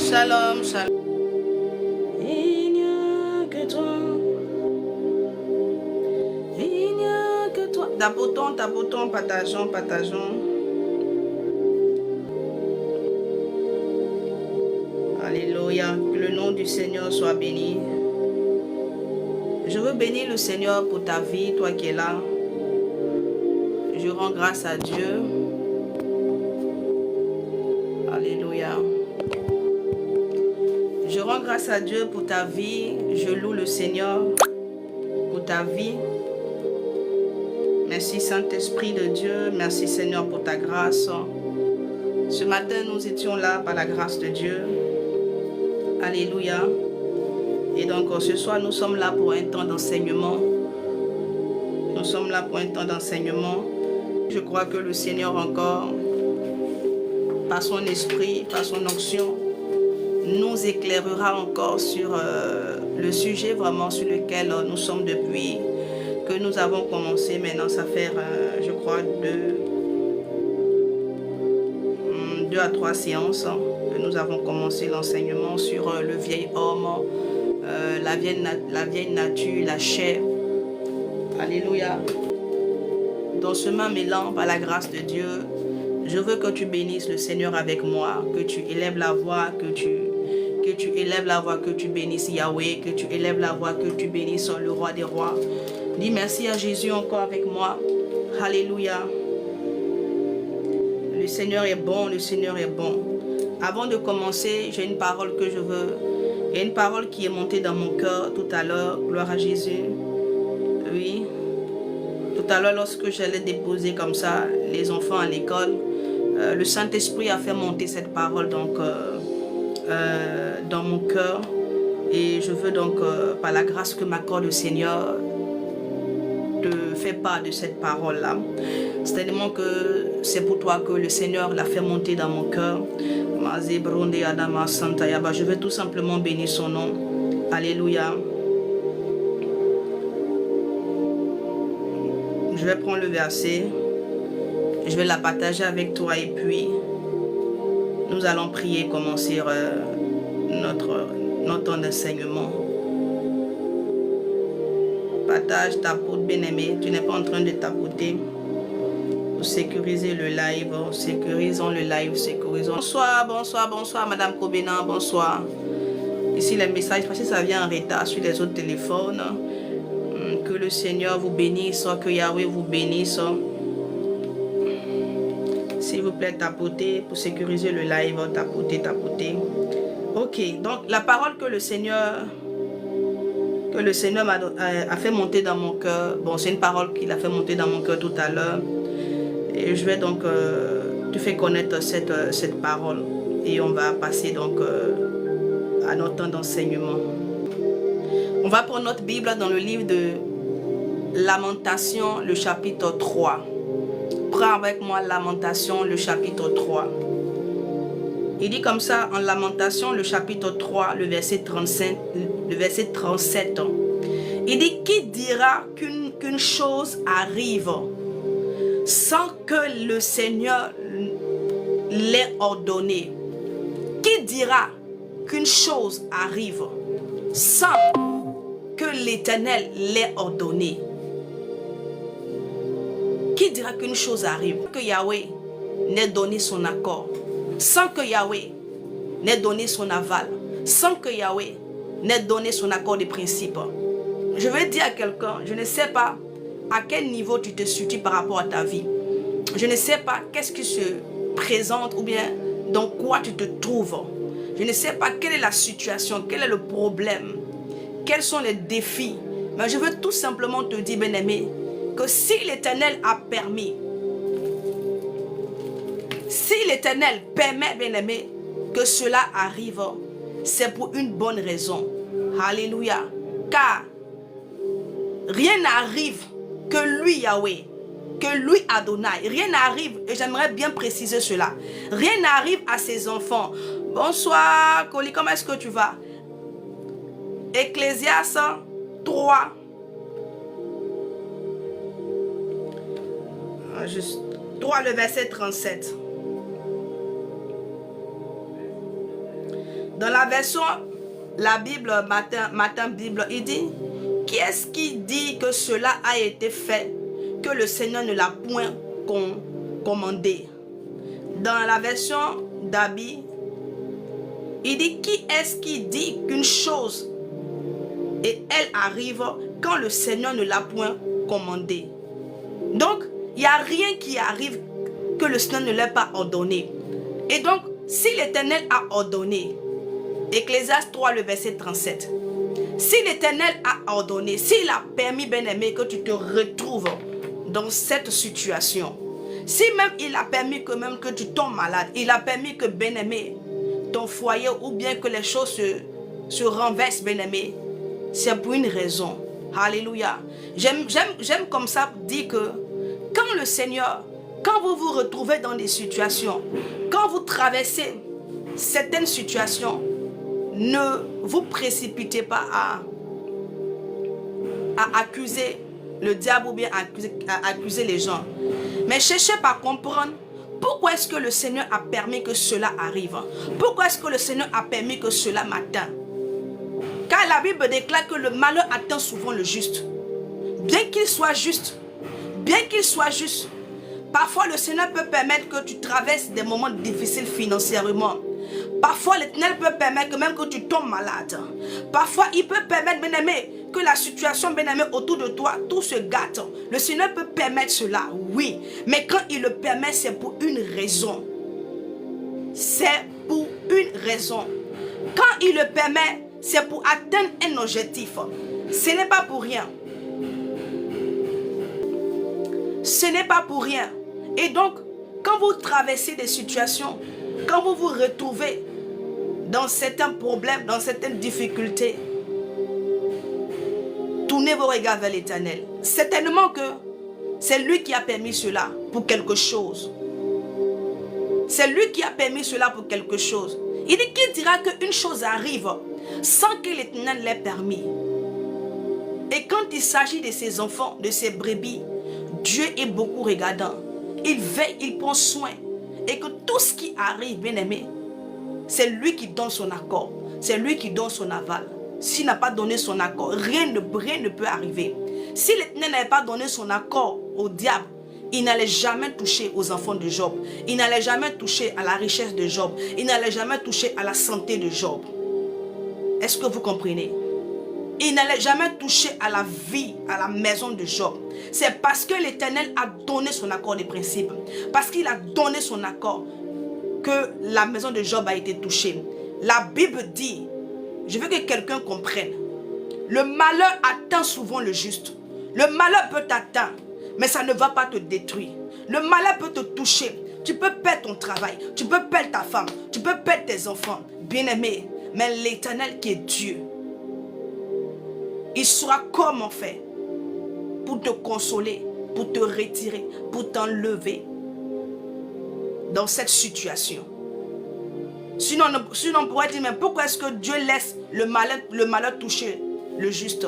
Shalom, shalom. Il n'y a que toi. Il n'y a que toi. Tapotons, partageons. Alléluia. Que le nom du Seigneur soit béni. Je veux bénir le Seigneur pour ta vie, toi qui es là. Je rends grâce à Dieu. Alléluia. Je rends grâce à Dieu pour ta vie. Je loue le Seigneur pour ta vie. Merci Saint-Esprit de Dieu. Merci Seigneur pour ta grâce. Ce matin, nous étions là par la grâce de Dieu. Alléluia. Et donc ce soir, nous sommes là pour un temps d'enseignement. Nous sommes là pour un temps d'enseignement. Je crois que le Seigneur encore, par son esprit, par son onction, nous éclairera encore sur le sujet vraiment sur lequel nous sommes depuis que nous avons commencé. Maintenant, ça fait, je crois, 2 à 3 séances que nous avons commencé l'enseignement sur le vieil homme, la vieille nature, la chair. Alléluia. Dans ce même élan, par la grâce de Dieu, je veux que tu bénisses le Seigneur avec moi, que tu élèves la voix, que tu élèves la voix, que tu bénisses Yahweh, que tu élèves la voix, que tu bénisses le roi des rois. Dis merci à Jésus encore avec moi. Alléluia. Le Seigneur est bon, le Seigneur est bon. Avant de commencer, j'ai une parole que je veux. Il y a une parole qui est montée dans mon cœur tout à l'heure. Gloire à Jésus. Oui. Tout à l'heure, lorsque j'allais déposer comme ça les enfants à l'école, le Saint-Esprit a fait monter cette parole donc dans mon cœur. Et je veux donc, par la grâce que m'accorde le Seigneur, te faire part de cette parole-là. C'est-à-dire que c'est pour toi que le Seigneur l'a fait monter dans mon cœur. Je veux tout simplement bénir son nom. Alléluia. Je vais prendre le verset. Je vais la partager avec toi et puis nous allons prier, commencer notre temps d'enseignement. Partage, tapote, bien-aimé. Tu n'es pas en train de tapoter. Pour sécuriser le live. Sécurisons le live. Sécurisons. Bonsoir, Madame Kobena. Bonsoir. Ici, les messages, parce que ça vient en retard sur les autres téléphones. Que le Seigneur vous bénisse. Que Yahweh vous bénisse. S'il vous plaît, tapotez pour sécuriser le live. Tapotez. Ok, donc la parole que le Seigneur a fait monter dans mon cœur. Bon, c'est une parole qu'il a fait monter dans mon cœur tout à l'heure. Et je vais donc te faire connaître cette parole. Et on va passer donc à notre temps d'enseignement. On va prendre notre Bible dans le livre de Lamentation, le chapitre 3. Prends avec moi Lamentation, le chapitre 3. Il dit comme ça en Lamentation, le chapitre 3, le verset 37. Il dit, qui dira qu'une chose arrive sans que le Seigneur l'ait ordonné? Qui dira qu'une chose arrive sans que l'Éternel l'ait ordonné? Qui dira qu'une chose arrive, que Yahweh n'ait donné son accord, sans que Yahweh n'ait donné son aval, sans que Yahweh n'ait donné son accord de principe? Je veux dire à quelqu'un, je ne sais pas à quel niveau tu te situes par rapport à ta vie. Je ne sais pas qu'est-ce qui se présente ou bien dans quoi tu te trouves. Je ne sais pas quelle est la situation, quel est le problème, quels sont les défis. Mais je veux tout simplement te dire, bien-aimé, que si l'Éternel a permis, si l'Éternel permet, bien-aimé, que cela arrive, c'est pour une bonne raison. Alléluia. Car rien n'arrive que lui, Yahweh, que lui, Adonai. Rien n'arrive, et j'aimerais bien préciser cela. Rien n'arrive à ses enfants. Bonsoir, Coli, comment est-ce que tu vas? Ecclésiaste 3. Juste 3, le verset 37. Dans la version, la Bible, matin Bible, il dit, qui est-ce qui dit que cela a été fait, que le Seigneur ne l'a point commandé? Dans la version d'Abi, il dit, qui est-ce qui dit qu'une chose et elle arrive quand le Seigneur ne l'a point commandé? Donc, il n'y a rien qui arrive que le Seigneur ne l'ait pas ordonné. Et donc, si l'Éternel a ordonné, Ecclésiaste 3, le verset 37, si l'Éternel a ordonné, s'il a permis, bien-aimé, que tu te retrouves dans cette situation, si même il a permis que tu tombes malade, il a permis que, bien-aimé, ton foyer ou bien que les choses se renversent, bien-aimé, c'est pour une raison. Alléluia. J'aime comme ça dire que quand le Seigneur, quand vous vous retrouvez dans des situations, quand vous traversez certaines situations, ne vous précipitez pas à accuser le diable ou bien à accuser les gens. Mais cherchez par comprendre pourquoi est-ce que le Seigneur a permis que cela arrive. Pourquoi est-ce que le Seigneur a permis que cela m'atteint. Car la Bible déclare que le malheur atteint souvent le juste. Bien qu'il soit juste, parfois le Seigneur peut permettre que tu traverses des moments difficiles financièrement. Parfois l'Éternel peut permettre que même que tu tombes malade. Parfois il peut permettre, bien-aimé, que la situation, bien-aimé, autour de toi, tout se gâte. Le Seigneur peut permettre cela, oui. Mais quand il le permet, c'est pour une raison. C'est pour une raison. Quand il le permet, c'est pour atteindre un objectif. Ce n'est pas pour rien. Ce n'est pas pour rien. Et donc, quand vous traversez des situations, quand vous vous retrouvez dans certains problèmes, dans certaines difficultés, tournez vos regards vers l'Éternel. Certainement que c'est lui qui a permis cela pour quelque chose. C'est lui qui a permis cela pour quelque chose. Il dit qu'il dira qu'une chose arrive sans que l'Éternel l'ait permis. Et quand il s'agit de ses enfants, de ses brebis, Dieu est beaucoup regardant. Il veille, il prend soin. Et que tout ce qui arrive, bien aimé, c'est lui qui donne son accord. C'est lui qui donne son aval. S'il n'a pas donné son accord, rien ne peut arriver. Si l'Éternel n'avait pas donné son accord au diable, il n'allait jamais toucher aux enfants de Job. Il n'allait jamais toucher à la richesse de Job. Il n'allait jamais toucher à la santé de Job. Est-ce que vous comprenez? Il n'allait jamais toucher à la vie, à la maison de Job. C'est parce que l'Éternel a donné son accord de principe. Parce qu'il a donné son accord que la maison de Job a été touchée. La Bible dit, je veux que quelqu'un comprenne, le malheur atteint souvent le juste. Le malheur peut t'atteindre, mais ça ne va pas te détruire. Le malheur peut te toucher. Tu peux perdre ton travail, tu peux perdre ta femme, tu peux perdre tes enfants. Bien-aimé, mais l'Éternel qui est Dieu, il saura comment faire pour te consoler, pour te retirer, pour t'enlever dans cette situation. Sinon on pourrait dire, mais pourquoi est-ce que Dieu laisse le malheur toucher le juste?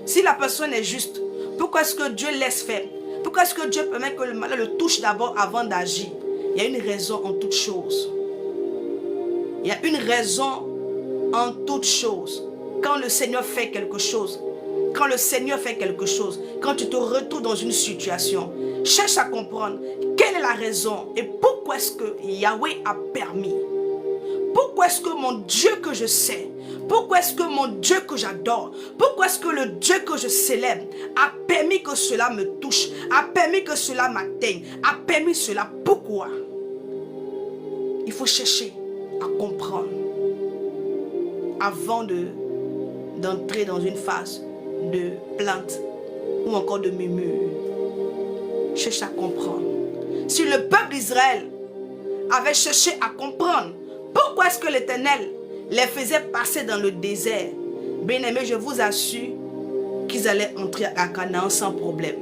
Si la personne est juste, pourquoi est-ce que Dieu laisse faire? Pourquoi est-ce que Dieu permet que le malheur le touche d'abord avant d'agir? Il y a une raison en toute chose. Il y a une raison en toute chose. Quand le Seigneur fait quelque chose, quand le Seigneur fait quelque chose, quand tu te retrouves dans une situation, cherche à comprendre quelle est la raison et pourquoi est-ce que Yahweh a permis. Pourquoi est-ce que mon Dieu que je sais, pourquoi est-ce que mon Dieu que j'adore, pourquoi est-ce que le Dieu que je célèbre a permis que cela me touche, a permis que cela m'atteigne, a permis cela, pourquoi? Il faut chercher à comprendre avant d'entrer dans une phase de plainte ou encore de murmure. Cherche à comprendre. Si le peuple d'Israël avait cherché à comprendre pourquoi est-ce que l'Éternel les faisait passer dans le désert, bien aimé, je vous assure qu'ils allaient entrer à Canaan sans problème.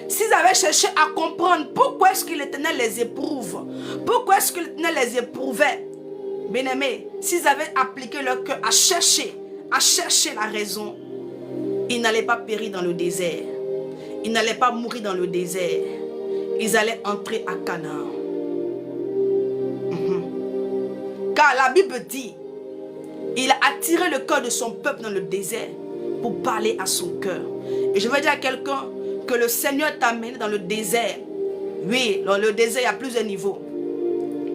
S'ils avaient cherché à comprendre pourquoi est-ce que l'Éternel les éprouve, pourquoi est-ce que l'Éternel les éprouvait, bien aimé, s'ils avaient appliqué leur cœur à chercher la raison, ils n'allaient pas périr dans le désert. Ils n'allaient pas mourir dans le désert. Ils allaient entrer à Canaan. Car la Bible dit Il a attiré le cœur de son peuple dans le désert pour parler à son cœur. Et je veux dire à quelqu'un que le Seigneur t'a amené dans le désert. Oui, dans le désert, il y a plusieurs niveaux.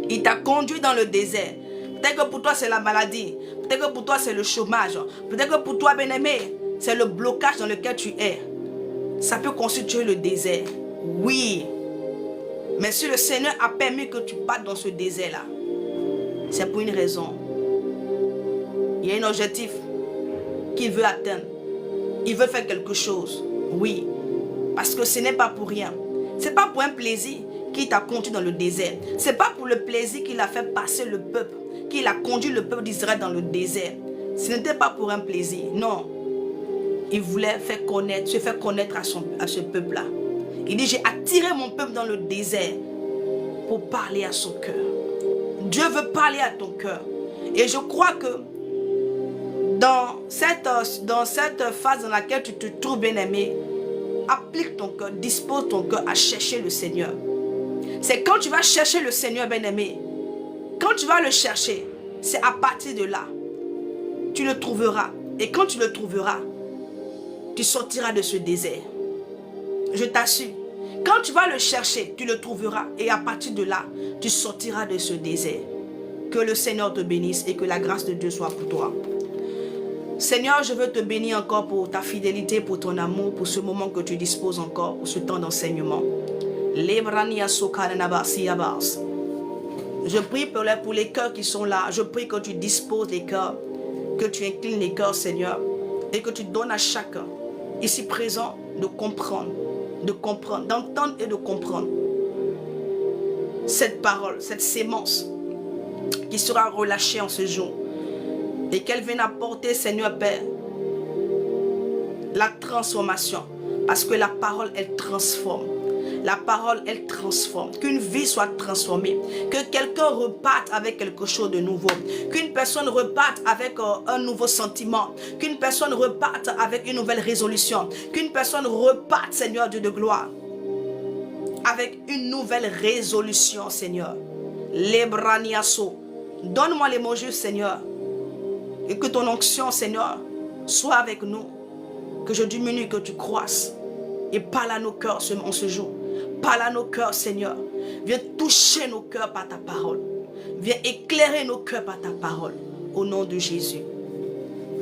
Il t'a conduit dans le désert. Peut-être que pour toi, c'est la maladie. Peut-être que pour toi, c'est le chômage. Peut-être que pour toi, bien-aimé, c'est le blocage dans lequel tu es. Ça peut constituer le désert. Oui. Mais si le Seigneur a permis que tu partes dans ce désert-là, c'est pour une raison. Il y a un objectif qu'il veut atteindre. Il veut faire quelque chose. Oui. Parce que ce n'est pas pour rien. Ce n'est pas pour un plaisir qu'il t'a conduit dans le désert. Ce n'est pas pour le plaisir qu'il a fait passer le peuple, qu'il a conduit le peuple d'Israël dans le désert. Ce n'était pas pour un plaisir. Non. Il voulait se faire connaître à ce peuple-là. Il dit, j'ai attiré mon peuple dans le désert pour parler à son cœur. Dieu veut parler à ton cœur. Et je crois que dans cette phase dans laquelle tu te trouves, bien-aimé, applique ton cœur, dispose ton cœur à chercher le Seigneur. C'est quand tu vas chercher le Seigneur, bien-aimé, quand tu vas le chercher, c'est à partir de là, tu le trouveras. Et quand tu le trouveras, tu sortiras de ce désert. Je t'assure. Quand tu vas le chercher, tu le trouveras. Et à partir de là, tu sortiras de ce désert. Que le Seigneur te bénisse et que la grâce de Dieu soit pour toi. Seigneur, je veux te bénir encore pour ta fidélité, pour ton amour, pour ce moment que tu disposes encore, pour ce temps d'enseignement. Je prie pour les cœurs qui sont là. Je prie que tu disposes les cœurs, que tu inclines les cœurs, Seigneur, et que tu donnes à chacun, ici présent, de comprendre, d'entendre et de comprendre cette parole, cette sémence qui sera relâchée en ce jour. Et qu'elle vienne apporter, Seigneur Père, la transformation. Parce que la parole, elle transforme. La parole, elle transforme. Qu'une vie soit transformée. Que quelqu'un reparte avec quelque chose de nouveau. Qu'une personne reparte avec un nouveau sentiment. Qu'une personne reparte avec une nouvelle résolution. Qu'une personne reparte, Seigneur Dieu de gloire, avec une nouvelle résolution, Seigneur. Lebraniaso. Donne-moi les mots justes, Seigneur. Et que ton onction, Seigneur, soit avec nous. Que je diminue, que tu croisses. Et parle à nos cœurs en ce jour. Parle à nos cœurs, Seigneur. Viens toucher nos cœurs par ta parole. Viens éclairer nos cœurs par ta parole. Au nom de Jésus.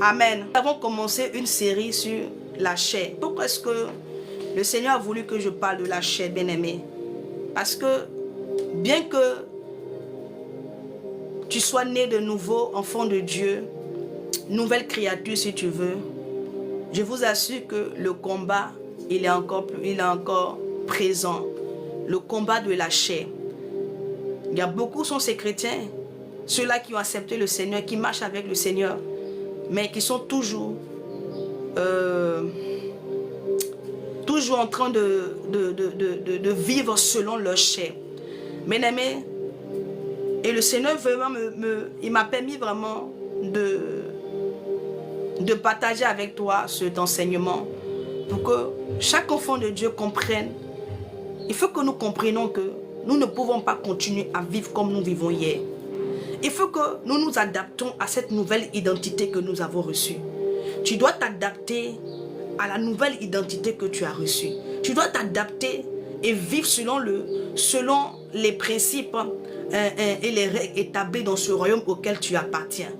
Amen. Nous avons commencé une série sur la chair. Pourquoi est-ce que le Seigneur a voulu que je parle de la chair, bien-aimé? Parce que bien que tu sois né de nouveau, enfant de Dieu, nouvelle créature si tu veux, je vous assure que le combat, il est encore présent. Le combat de la chair. Il y a beaucoup sont ces chrétiens, ceux-là qui ont accepté le Seigneur, qui marchent avec le Seigneur, mais qui sont toujours en train de vivre selon leur chair. Bien-aimé, et le Seigneur vraiment il m'a permis vraiment de partager avec toi cet enseignement pour que chaque enfant de Dieu comprenne. Il faut que nous comprenions que nous ne pouvons pas continuer à vivre comme nous vivons hier. Il faut que nous nous adaptons à cette nouvelle identité que nous avons reçue. Tu dois t'adapter à la nouvelle identité que tu as reçue. Tu dois t'adapter et vivre selon les principes et les règles établies dans ce royaume auquel tu appartiens.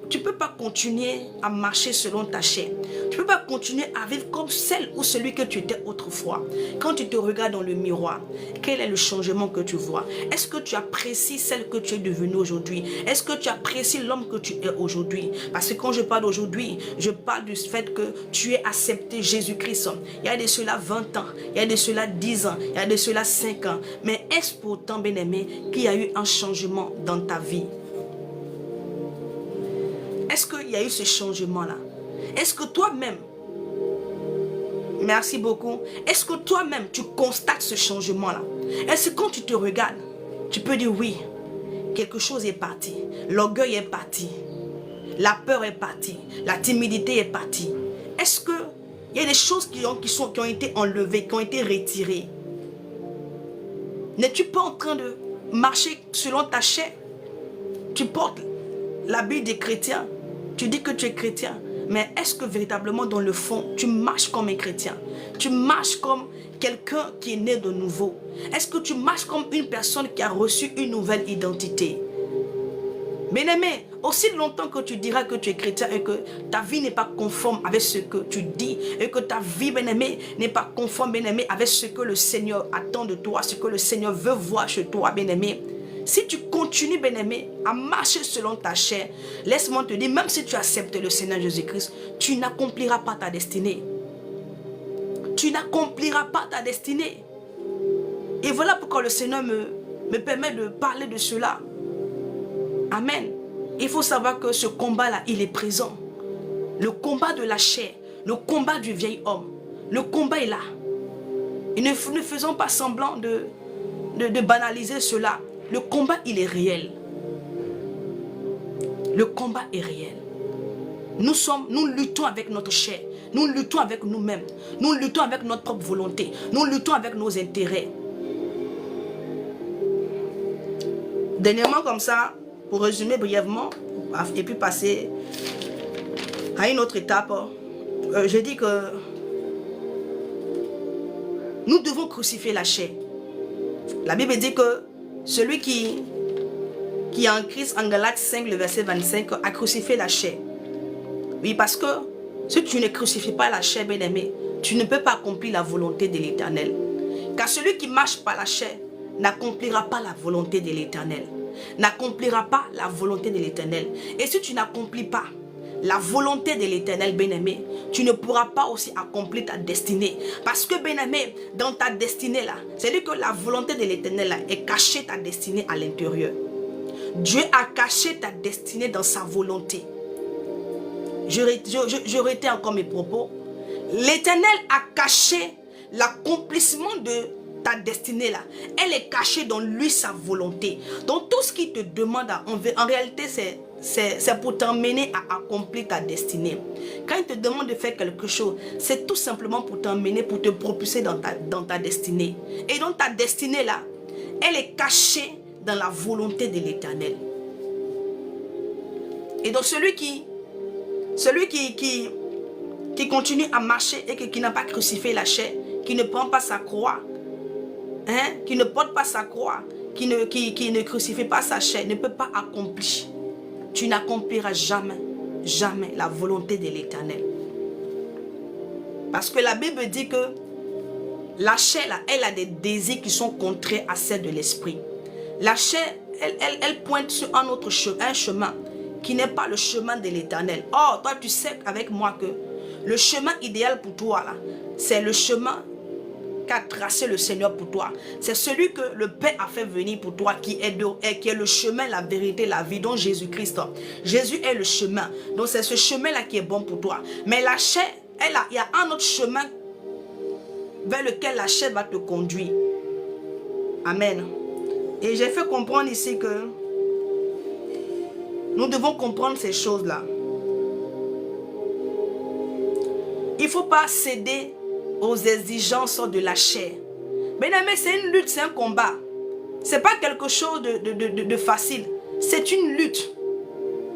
Tu ne peux pas continuer à marcher selon ta chair. Tu ne peux pas continuer à vivre comme celle ou celui que tu étais autrefois. Quand tu te regardes dans le miroir, quel est le changement que tu vois? Est-ce que tu apprécies celle que tu es devenue aujourd'hui? Est-ce que tu apprécies l'homme que tu es aujourd'hui? Parce que quand je parle d'aujourd'hui, je parle du fait que tu aies accepté Jésus-Christ. Il y a de cela 20 ans, il y a de cela 10 ans, il y a de cela 5 ans. Mais est-ce pourtant, bien-aimé, qu'il y a eu un changement dans ta vie? Est-ce qu'il y a eu ce changement-là? Est-ce que toi-même, merci beaucoup, est-ce que toi-même tu constates ce changement-là? Est-ce que quand tu te regardes, tu peux dire oui, quelque chose est parti, l'orgueil est parti, la peur est partie, la timidité est partie. Est-ce qu'il y a des choses qui ont été enlevées, qui ont été retirées? N'es-tu pas en train de marcher selon ta chair? Tu portes l'habit des chrétiens, Tu dis que tu es chrétien, mais est-ce que véritablement dans le fond, tu marches comme un chrétien? Tu marches comme quelqu'un qui est né de nouveau? Est-ce que tu marches comme une personne qui a reçu une nouvelle identité? Bien-aimé, aussi longtemps que tu diras que tu es chrétien et que ta vie n'est pas conforme avec ce que tu dis, et que ta vie, bien-aimé, n'est pas conforme, bien-aimé, avec ce que le Seigneur attend de toi, ce que le Seigneur veut voir chez toi, bien-aimé, si tu continues, bien-aimé, à marcher selon ta chair, laisse-moi te dire, même si tu acceptes le Seigneur Jésus-Christ, tu n'accompliras pas ta destinée. Tu n'accompliras pas ta destinée. Et voilà pourquoi le Seigneur me permet de parler de cela. Amen. Il faut savoir que ce combat-là, il est présent. Le combat de la chair, le combat du vieil homme, le combat est là. Et ne faisons pas semblant de banaliser cela. Le combat, il est réel. Le combat est réel. Nous luttons avec notre chair. Nous luttons avec nous-mêmes. Nous luttons avec notre propre volonté. Nous luttons avec nos intérêts. Dernièrement, comme ça, pour résumer brièvement, et puis passer à une autre étape, je dis que nous devons crucifier la chair. La Bible dit que celui qui est en Christ, en Galates 5, le verset 25, a crucifié la chair. Oui, parce que si tu ne crucifies pas la chair, bien-aimé, tu ne peux pas accomplir la volonté de l'Éternel. Car celui qui marche par la chair n'accomplira pas la volonté de l'Éternel. N'accomplira pas la volonté de l'Éternel. Et si tu n'accomplis pas la volonté de l'Éternel, bien-aimé, tu ne pourras pas aussi accomplir ta destinée. Parce que, bien-aimé, dans ta destinée là, c'est-à-dire que la volonté de l'Éternel là est cachée ta destinée à l'intérieur. Dieu a caché ta destinée dans sa volonté. Je réitère encore mes propos. L'Éternel a caché l'accomplissement de ta destinée là. Elle est cachée dans lui, sa volonté. Donc tout ce qu'il te demande, en réalité, c'est pour t'emmener à accomplir ta destinée. Quand il te demande de faire quelque chose, c'est tout simplement pour t'emmener, pour te propulser dans ta destinée. Et donc ta destinée là, elle est cachée dans la volonté de l'Éternel. Et donc celui qui continue à marcher et qui n'a pas crucifié la chair, qui ne prend pas sa croix, qui ne porte pas sa croix, qui ne crucifie pas sa chair, ne peut pas accomplir. Tu n'accompliras jamais, jamais la volonté de l'Éternel. Parce que la Bible dit que la chair, là, elle a des désirs qui sont contraires à celle de l'esprit. La chair, elle pointe sur un chemin qui n'est pas le chemin de l'Éternel. Or, toi, tu sais avec moi que le chemin idéal pour toi, là, c'est le chemin qu'a tracé le Seigneur pour toi. C'est celui que le Père a fait venir pour toi, qui est le chemin, la vérité, la vie, dont Jésus-Christ. Jésus est le chemin. Donc, c'est ce chemin-là qui est bon pour toi. Mais la chair, il y a un autre chemin vers lequel la chair va te conduire. Amen. Et j'ai fait comprendre ici que nous devons comprendre ces choses-là. Il ne faut pas céder aux exigences de la chair. Bien-aimé, c'est une lutte, c'est un combat. Ce n'est pas quelque chose de facile. C'est une lutte.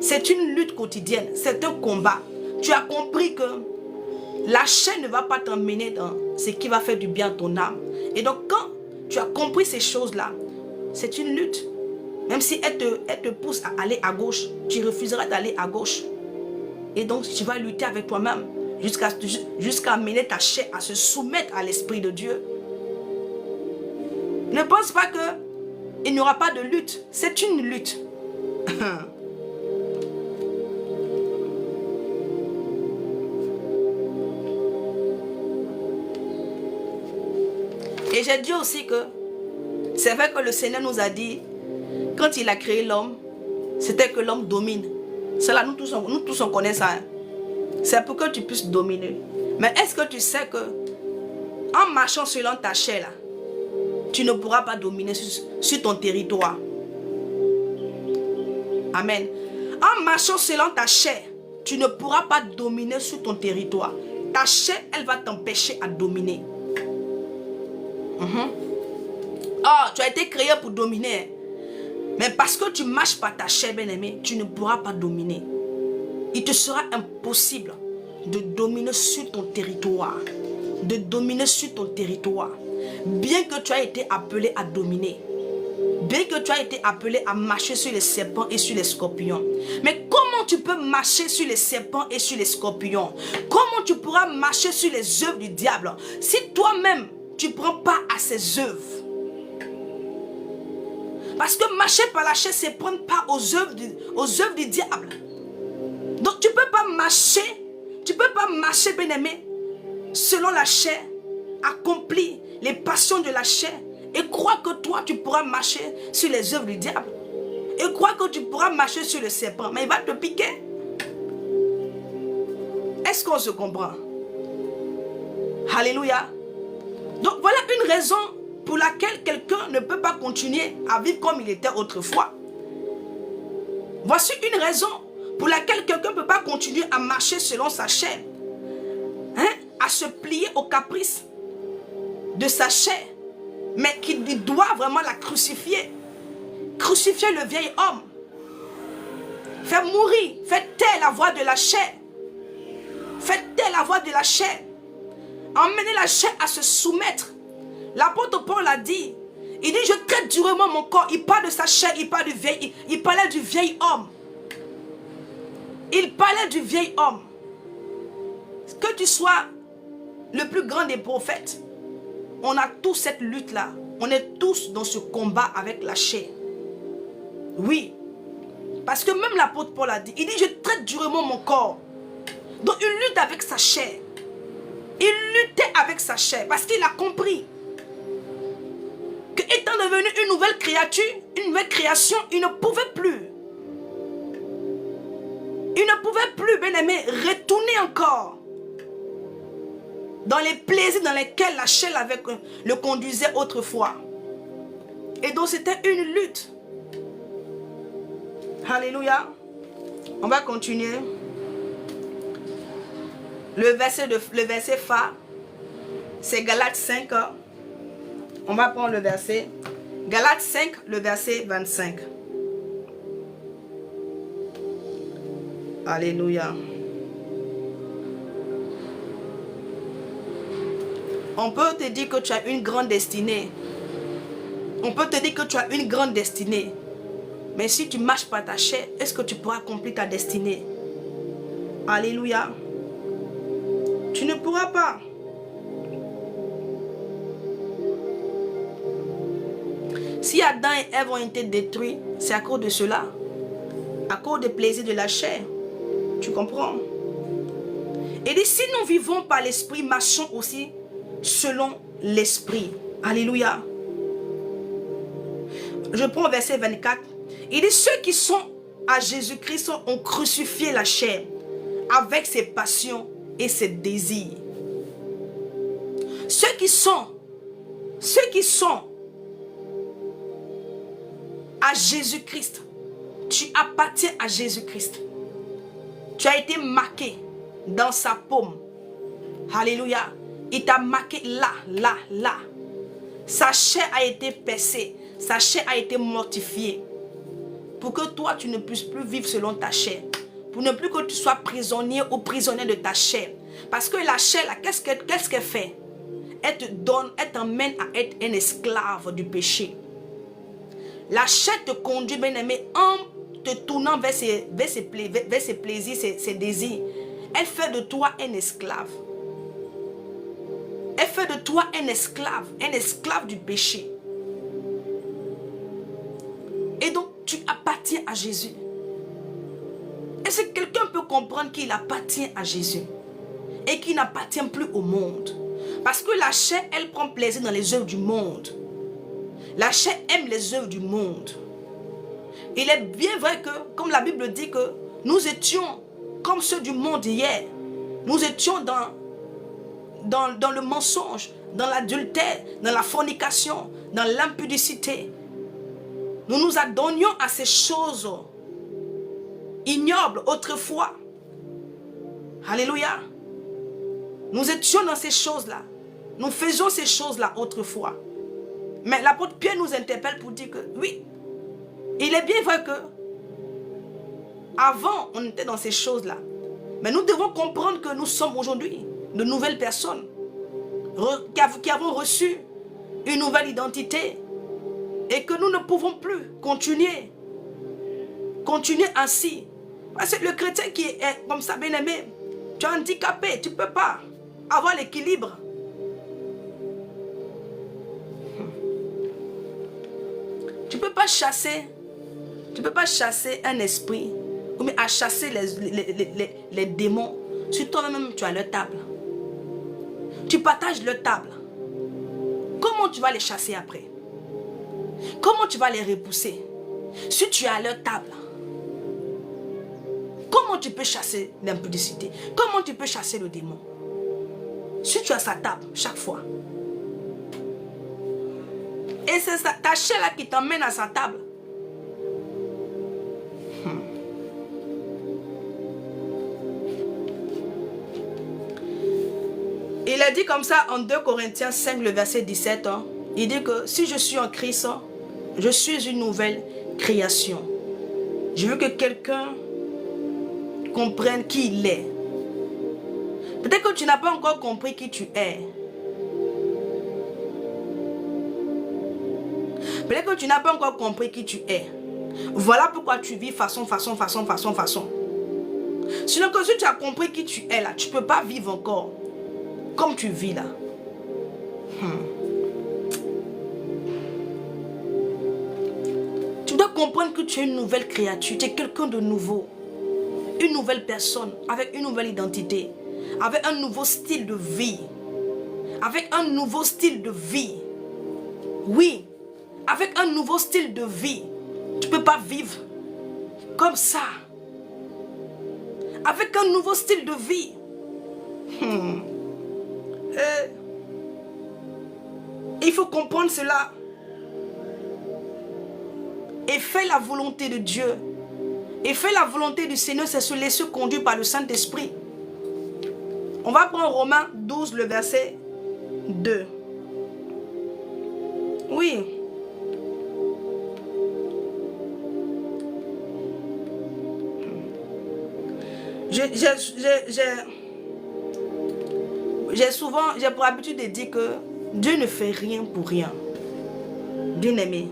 C'est une lutte quotidienne. C'est un combat. Tu as compris que la chair ne va pas t'emmener dans ce qui va faire du bien à ton âme. Et donc, quand tu as compris ces choses-là, c'est une lutte. Même si elle te pousse à aller à gauche, tu refuseras d'aller à gauche. Et donc, tu vas lutter avec toi-même jusqu'à amener ta chair à se soumettre à l'Esprit de Dieu. Ne pense pas qu'il n'y aura pas de lutte. C'est une lutte. Et j'ai dit aussi que c'est vrai que le Seigneur nous a dit, quand il a créé l'homme, c'était que l'homme domine. Cela, nous tous on connaît ça. Hein? C'est pour que tu puisses dominer. Mais est-ce que tu sais que en marchant selon ta chair, là, tu ne pourras pas dominer sur ton territoire? Amen. En marchant selon ta chair, tu ne pourras pas dominer sur ton territoire. Ta chair, elle va t'empêcher à dominer. Oh, tu as été créé pour dominer. Mais parce que tu marches par ta chair, bien-aimé, tu ne pourras pas dominer. il te sera impossible de dominer sur ton territoire. De dominer sur ton territoire. Bien que tu aies été appelé à dominer. Bien que tu aies été appelé à marcher sur les serpents et sur les scorpions. Mais comment tu peux marcher sur les serpents et sur les scorpions? Comment tu pourras marcher sur les œuvres du diable si toi-même tu ne prends pas à ses œuvres? Parce que marcher par la chair, c'est prendre part aux œuvres du diable. Donc tu ne peux pas marcher, bien-aimé, selon la chair, accomplir les passions de la chair et croire que toi tu pourras marcher sur les œuvres du diable et croire que tu pourras marcher sur le serpent, mais il va te piquer. Est-ce qu'on se comprend? Alléluia. Donc voilà une raison pour laquelle quelqu'un ne peut pas continuer à vivre comme il était autrefois. Voici une raison pour laquelle quelqu'un ne peut pas continuer à marcher selon sa chair, à se plier aux caprices de sa chair, mais qu'il doit vraiment la crucifier. Crucifier le vieil homme. Faire mourir, faire taire la voix de la chair. Faire taire la voix de la chair. Emmener la chair à se soumettre. L'apôtre Paul a dit, il dit, je traite durement mon corps. Il parle de sa chair, il parlait du vieil homme. Il parlait du vieil homme. Que tu sois le plus grand des prophètes, on a tous cette lutte-là. On est tous dans ce combat avec la chair. Oui. Parce que même l'apôtre Paul a dit, il dit, je traite durement mon corps. Donc il lutte avec sa chair. Il luttait avec sa chair parce qu'il a compris que étant devenu une nouvelle créature, une nouvelle création, il ne pouvait plus. Il ne pouvait plus, bien-aimé, retourner encore dans les plaisirs dans lesquels la chair le conduisait autrefois. Et donc c'était une lutte. Alléluia. On va continuer. Le verset phare, c'est Galates 5. On va prendre le verset. Galates 5, le verset 25. Alléluia. On peut te dire que tu as une grande destinée. On peut te dire que tu as une grande destinée. Mais si tu marches par ta chair, est-ce que tu pourras accomplir ta destinée? Alléluia. Tu ne pourras pas. Si Adam et Ève ont été détruits, c'est à cause de cela. À cause des plaisirs de la chair. Tu comprends? Et dit, si nous vivons par l'esprit, marchons aussi selon l'esprit. Alléluia. Je prends verset 24. Il dit, ceux qui sont à Jésus-Christ ont crucifié la chair avec ses passions et ses désirs. Ceux qui sont à Jésus-Christ, tu appartiens à Jésus-Christ. Tu as été marqué dans sa paume. Alléluia. Il t'a marqué là. Sa chair a été percée. Sa chair a été mortifiée. Pour que toi, tu ne puisses plus vivre selon ta chair. Pour ne plus que tu sois prisonnier ou prisonnier de ta chair. Parce que la chair, qu'est-ce qu'elle fait? Elle te donne, elle t'emmène à être un esclave du péché. La chair te conduit, bien-aimé, en te tournant vers ses plaisirs, ses désirs. Elle fait de toi un esclave. Elle fait de toi un esclave du péché. Et donc, tu appartiens à Jésus. Est-ce que quelqu'un peut comprendre qu'il appartient à Jésus et qu'il n'appartient plus au monde? Parce que la chair, elle prend plaisir dans les œuvres du monde. La chair aime les œuvres du monde. Il est bien vrai que, comme la Bible dit que nous étions comme ceux du monde hier. Nous étions dans le mensonge, dans l'adultère, dans la fornication, dans l'impudicité. Nous nous adonnions à ces choses ignobles autrefois. Alléluia. Nous étions dans ces choses-là. Nous faisions ces choses-là autrefois. Mais l'apôtre Pierre nous interpelle pour dire que oui, il est bien vrai que Avant, on était dans ces choses-là. Mais nous devons comprendre que nous sommes aujourd'hui de nouvelles personnes qui avons reçu une nouvelle identité et que nous ne pouvons plus continuer ainsi. Parce que le chrétien qui est comme ça, bien aimé, tu es handicapé, tu ne peux pas avoir l'équilibre. Tu ne peux pas chasser un esprit ou bien à chasser les démons si toi-même tu as leur table. Tu partages leur table. Comment tu vas les chasser après? Comment tu vas les repousser si tu as leur table? Comment tu peux chasser l'impudicité? Comment tu peux chasser le démon? Si tu as sa table chaque fois. Et c'est ta chair là qui t'emmène à sa table. Il a dit comme ça en 2 Corinthiens 5, le verset 17. Il dit que si je suis en Christ, je suis une nouvelle création. Je veux que quelqu'un comprenne qui il est. Peut-être que tu n'as pas encore compris qui tu es. Peut-être que tu n'as pas encore compris qui tu es. Voilà pourquoi tu vis façon. Sinon que si tu as compris qui tu es là, tu ne peux pas vivre encore comme tu vis là. Tu dois comprendre que tu es une nouvelle créature, tu es quelqu'un de nouveau. Une nouvelle personne, avec une nouvelle identité, avec un nouveau style de vie. Avec un nouveau style de vie. Oui, avec un nouveau style de vie. Tu ne peux pas vivre comme ça. Avec un nouveau style de vie. Il faut comprendre cela. Et fais la volonté de Dieu. Et fais la volonté du Seigneur, c'est se laisser conduire par le Saint-Esprit. On va prendre Romains 12, le verset 2. Oui. J'ai pour habitude de dire que Dieu ne fait rien pour rien. Bien aimé,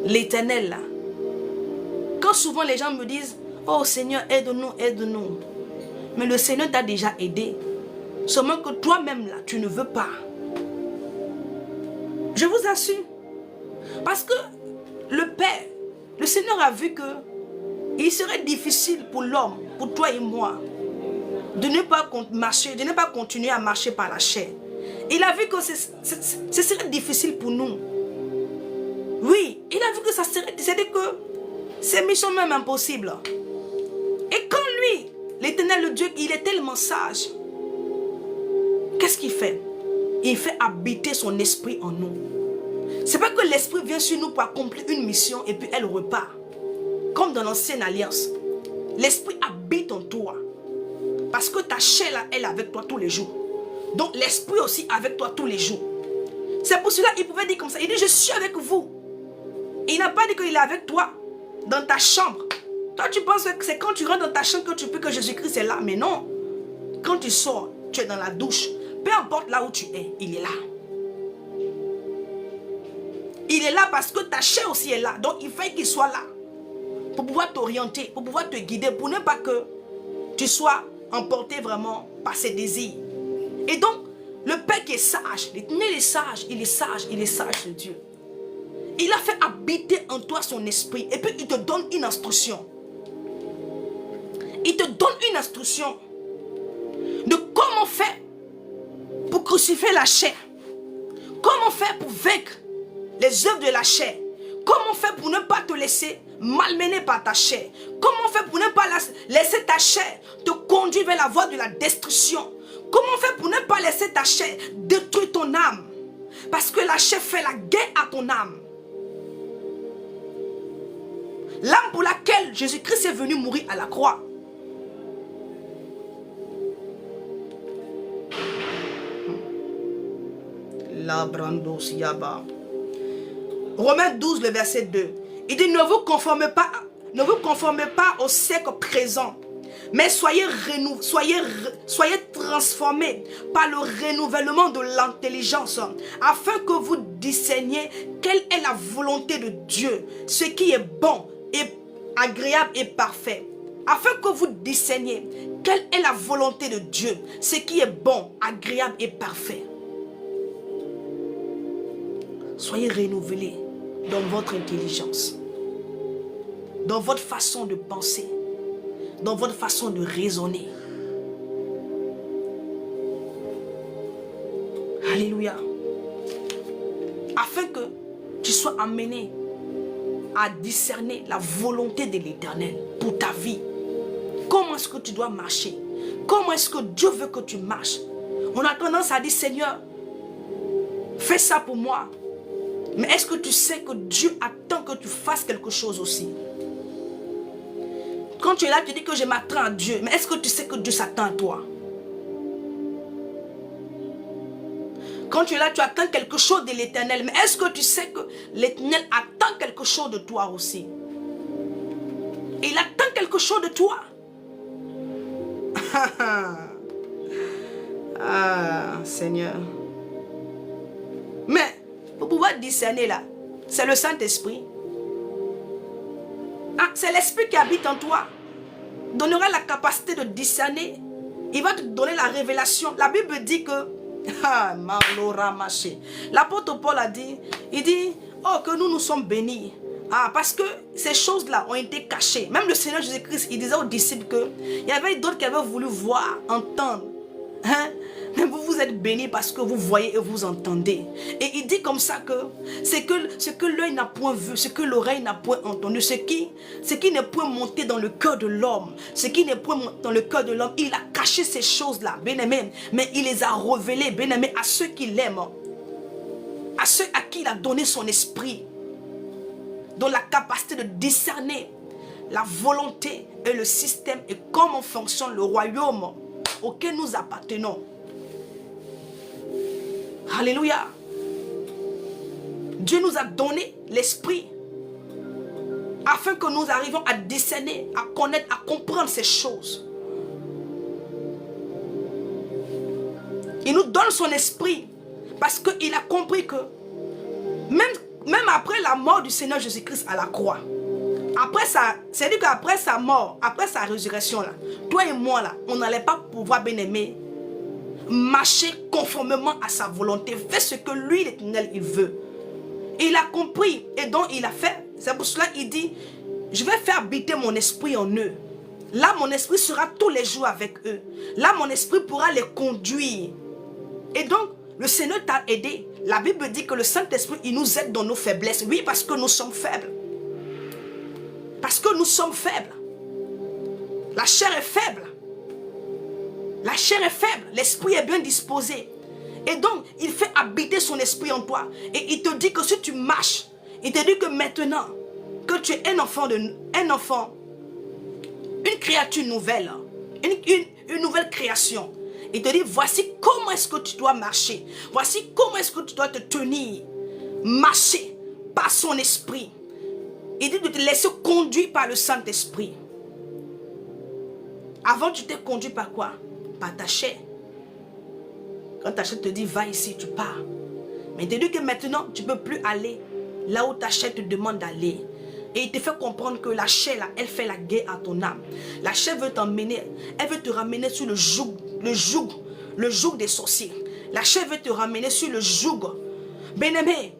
l'Éternel là. Quand souvent les gens me disent, oh Seigneur, aide-nous, aide-nous. Mais le Seigneur t'a déjà aidé. Seulement que toi-même là, tu ne veux pas. Je vous assure. Parce que le Père, le Seigneur a vu que il serait difficile pour l'homme, pour toi et moi, de ne pas marcher, de ne pas continuer à marcher par la chair. Il a vu que ce serait difficile pour nous. Oui, il a vu que ça serait, c'est-à-dire que c'est mission même impossible. Et quand lui, l'Éternel, le Dieu, il est tellement sage, qu'est-ce qu'il fait? Il fait habiter son esprit en nous. C'est pas que l'esprit vient sur nous pour accomplir une mission et puis elle repart. Comme dans l'ancienne alliance. L'esprit habite en toi. Parce que ta chair là, elle est avec toi tous les jours. Donc l'esprit aussi avec toi tous les jours. C'est pour cela qu'il pouvait dire comme ça. Il dit, je suis avec vous. Il n'a pas dit qu'il est avec toi dans ta chambre. Toi tu penses que c'est quand tu rentres dans ta chambre que tu peux que Jésus-Christ est là. Mais non. Quand tu sors, tu es dans la douche. Peu importe là où tu es, il est là. Il est là parce que ta chair aussi est là. Donc il faut qu'il soit là. Pour pouvoir t'orienter, pour pouvoir te guider, pour ne pas que tu sois emporté vraiment par ses désirs. Et donc, le Père qui est sage, l'Éternel est sage, il est sage, il est sage de Dieu. Il a fait habiter en toi son esprit et puis il te donne une instruction. Il te donne une instruction de comment faire pour crucifier la chair. Comment faire pour vaincre les œuvres de la chair. Comment faire pour ne pas te laisser malmener par ta chair. Comment faire pour ne pas laisser ta chair te conduire vers la voie de la destruction. Comment faire pour ne pas laisser ta chair détruire ton âme. Parce que la chair fait la guerre à ton âme. L'âme pour laquelle Jésus-Christ est venu mourir à la croix. La brandos yaba. Romains 12, le verset 2. Il dit, ne vous conformez pas ne vous conformez pas au siècle présent, mais soyez transformés par le renouvellement de l'intelligence, afin que vous discerniez quelle est la volonté de Dieu, ce qui est bon et agréable et parfait. Afin que vous discerniez quelle est la volonté de Dieu, ce qui est bon, agréable et parfait. Soyez renouvelés dans votre intelligence, dans votre façon de penser, dans votre façon de raisonner. Alléluia. Afin que tu sois amené à discerner la volonté de l'Éternel pour ta vie. Comment est-ce que tu dois marcher? Comment est-ce que Dieu veut que tu marches? On a tendance à dire, Seigneur, fais ça pour moi. Mais est-ce que tu sais que Dieu attend que tu fasses quelque chose aussi? Quand tu es là, tu dis que je m'attends à Dieu. Mais est-ce que tu sais que Dieu s'attend à toi? Quand tu es là, tu attends quelque chose de l'Éternel. Mais est-ce que tu sais que l'Éternel attend quelque chose de toi aussi? Il attend quelque chose de toi. Ah, Seigneur. Mais, pour pouvoir discerner là, c'est le Saint-Esprit. Ah, c'est l'Esprit qui habite en toi. Donnera la capacité de discerner. Il va te donner la révélation. La Bible dit que l'apôtre Paul a dit, il dit, oh, que nous sommes bénis. Ah, parce que ces choses-là ont été cachées. Même le Seigneur Jésus-Christ, il disait aux disciples qu'il y avait d'autres qui avaient voulu voir, entendre. Hein? Mais vous êtes bénis parce que vous voyez et vous entendez. Et il dit comme ça que ce que l'œil n'a point vu, ce que l'oreille n'a point entendu, ce qui n'est point monté dans le cœur de l'homme, ce qui n'est point monté dans le cœur de l'homme, il a caché ces choses-là, bien-aimés, mais il les a révélées, bien-aimés, à ceux qui l'aiment, à ceux à qui il a donné son esprit, dans la capacité de discerner la volonté et le système et comment fonctionne le royaume auquel nous appartenons. Alléluia. Dieu nous a donné l'esprit afin que nous arrivions à discerner, à connaître, à comprendre ces choses. Il nous donne son esprit parce qu'il a compris que même après la mort du Seigneur Jésus-Christ à la croix, c'est-à-dire qu'après sa mort, après sa résurrection, là, toi et moi, là, on n'allait pas pouvoir, bien aimer, marcher conformément à sa volonté, faire ce que lui, l'Éternel, il veut. Il a compris et donc il a fait. C'est pour cela qu'il dit, je vais faire habiter mon esprit en eux. Là, mon esprit sera tous les jours avec eux. Là, mon esprit pourra les conduire. Et donc, le Seigneur t'a aidé. La Bible dit que le Saint-Esprit, il nous aide dans nos faiblesses. Oui, parce que nous sommes faibles. Parce que nous sommes faibles. La chair est faible. La chair est faible. L'esprit est bien disposé. Et donc, il fait habiter son esprit en toi. Et il te dit que si tu marches, il te dit que maintenant, que tu es un enfant, une créature nouvelle, une nouvelle création. Il te dit, voici comment est-ce que tu dois marcher. Voici comment est-ce que tu dois te tenir. Marcher par son esprit. Il dit de te laisser conduire par le Saint-Esprit. Avant, tu t'es conduit par quoi? Par ta chair. Quand ta chair te dit, va ici, tu pars. Mais il te dit que maintenant, tu ne peux plus aller là où ta chair te demande d'aller. Et il te fait comprendre que la chair, là, elle fait la guerre à ton âme. La chair veut t'emmener, elle veut te ramener sur le joug des sorciers. La chair veut te ramener sur le joug, bien-aimé,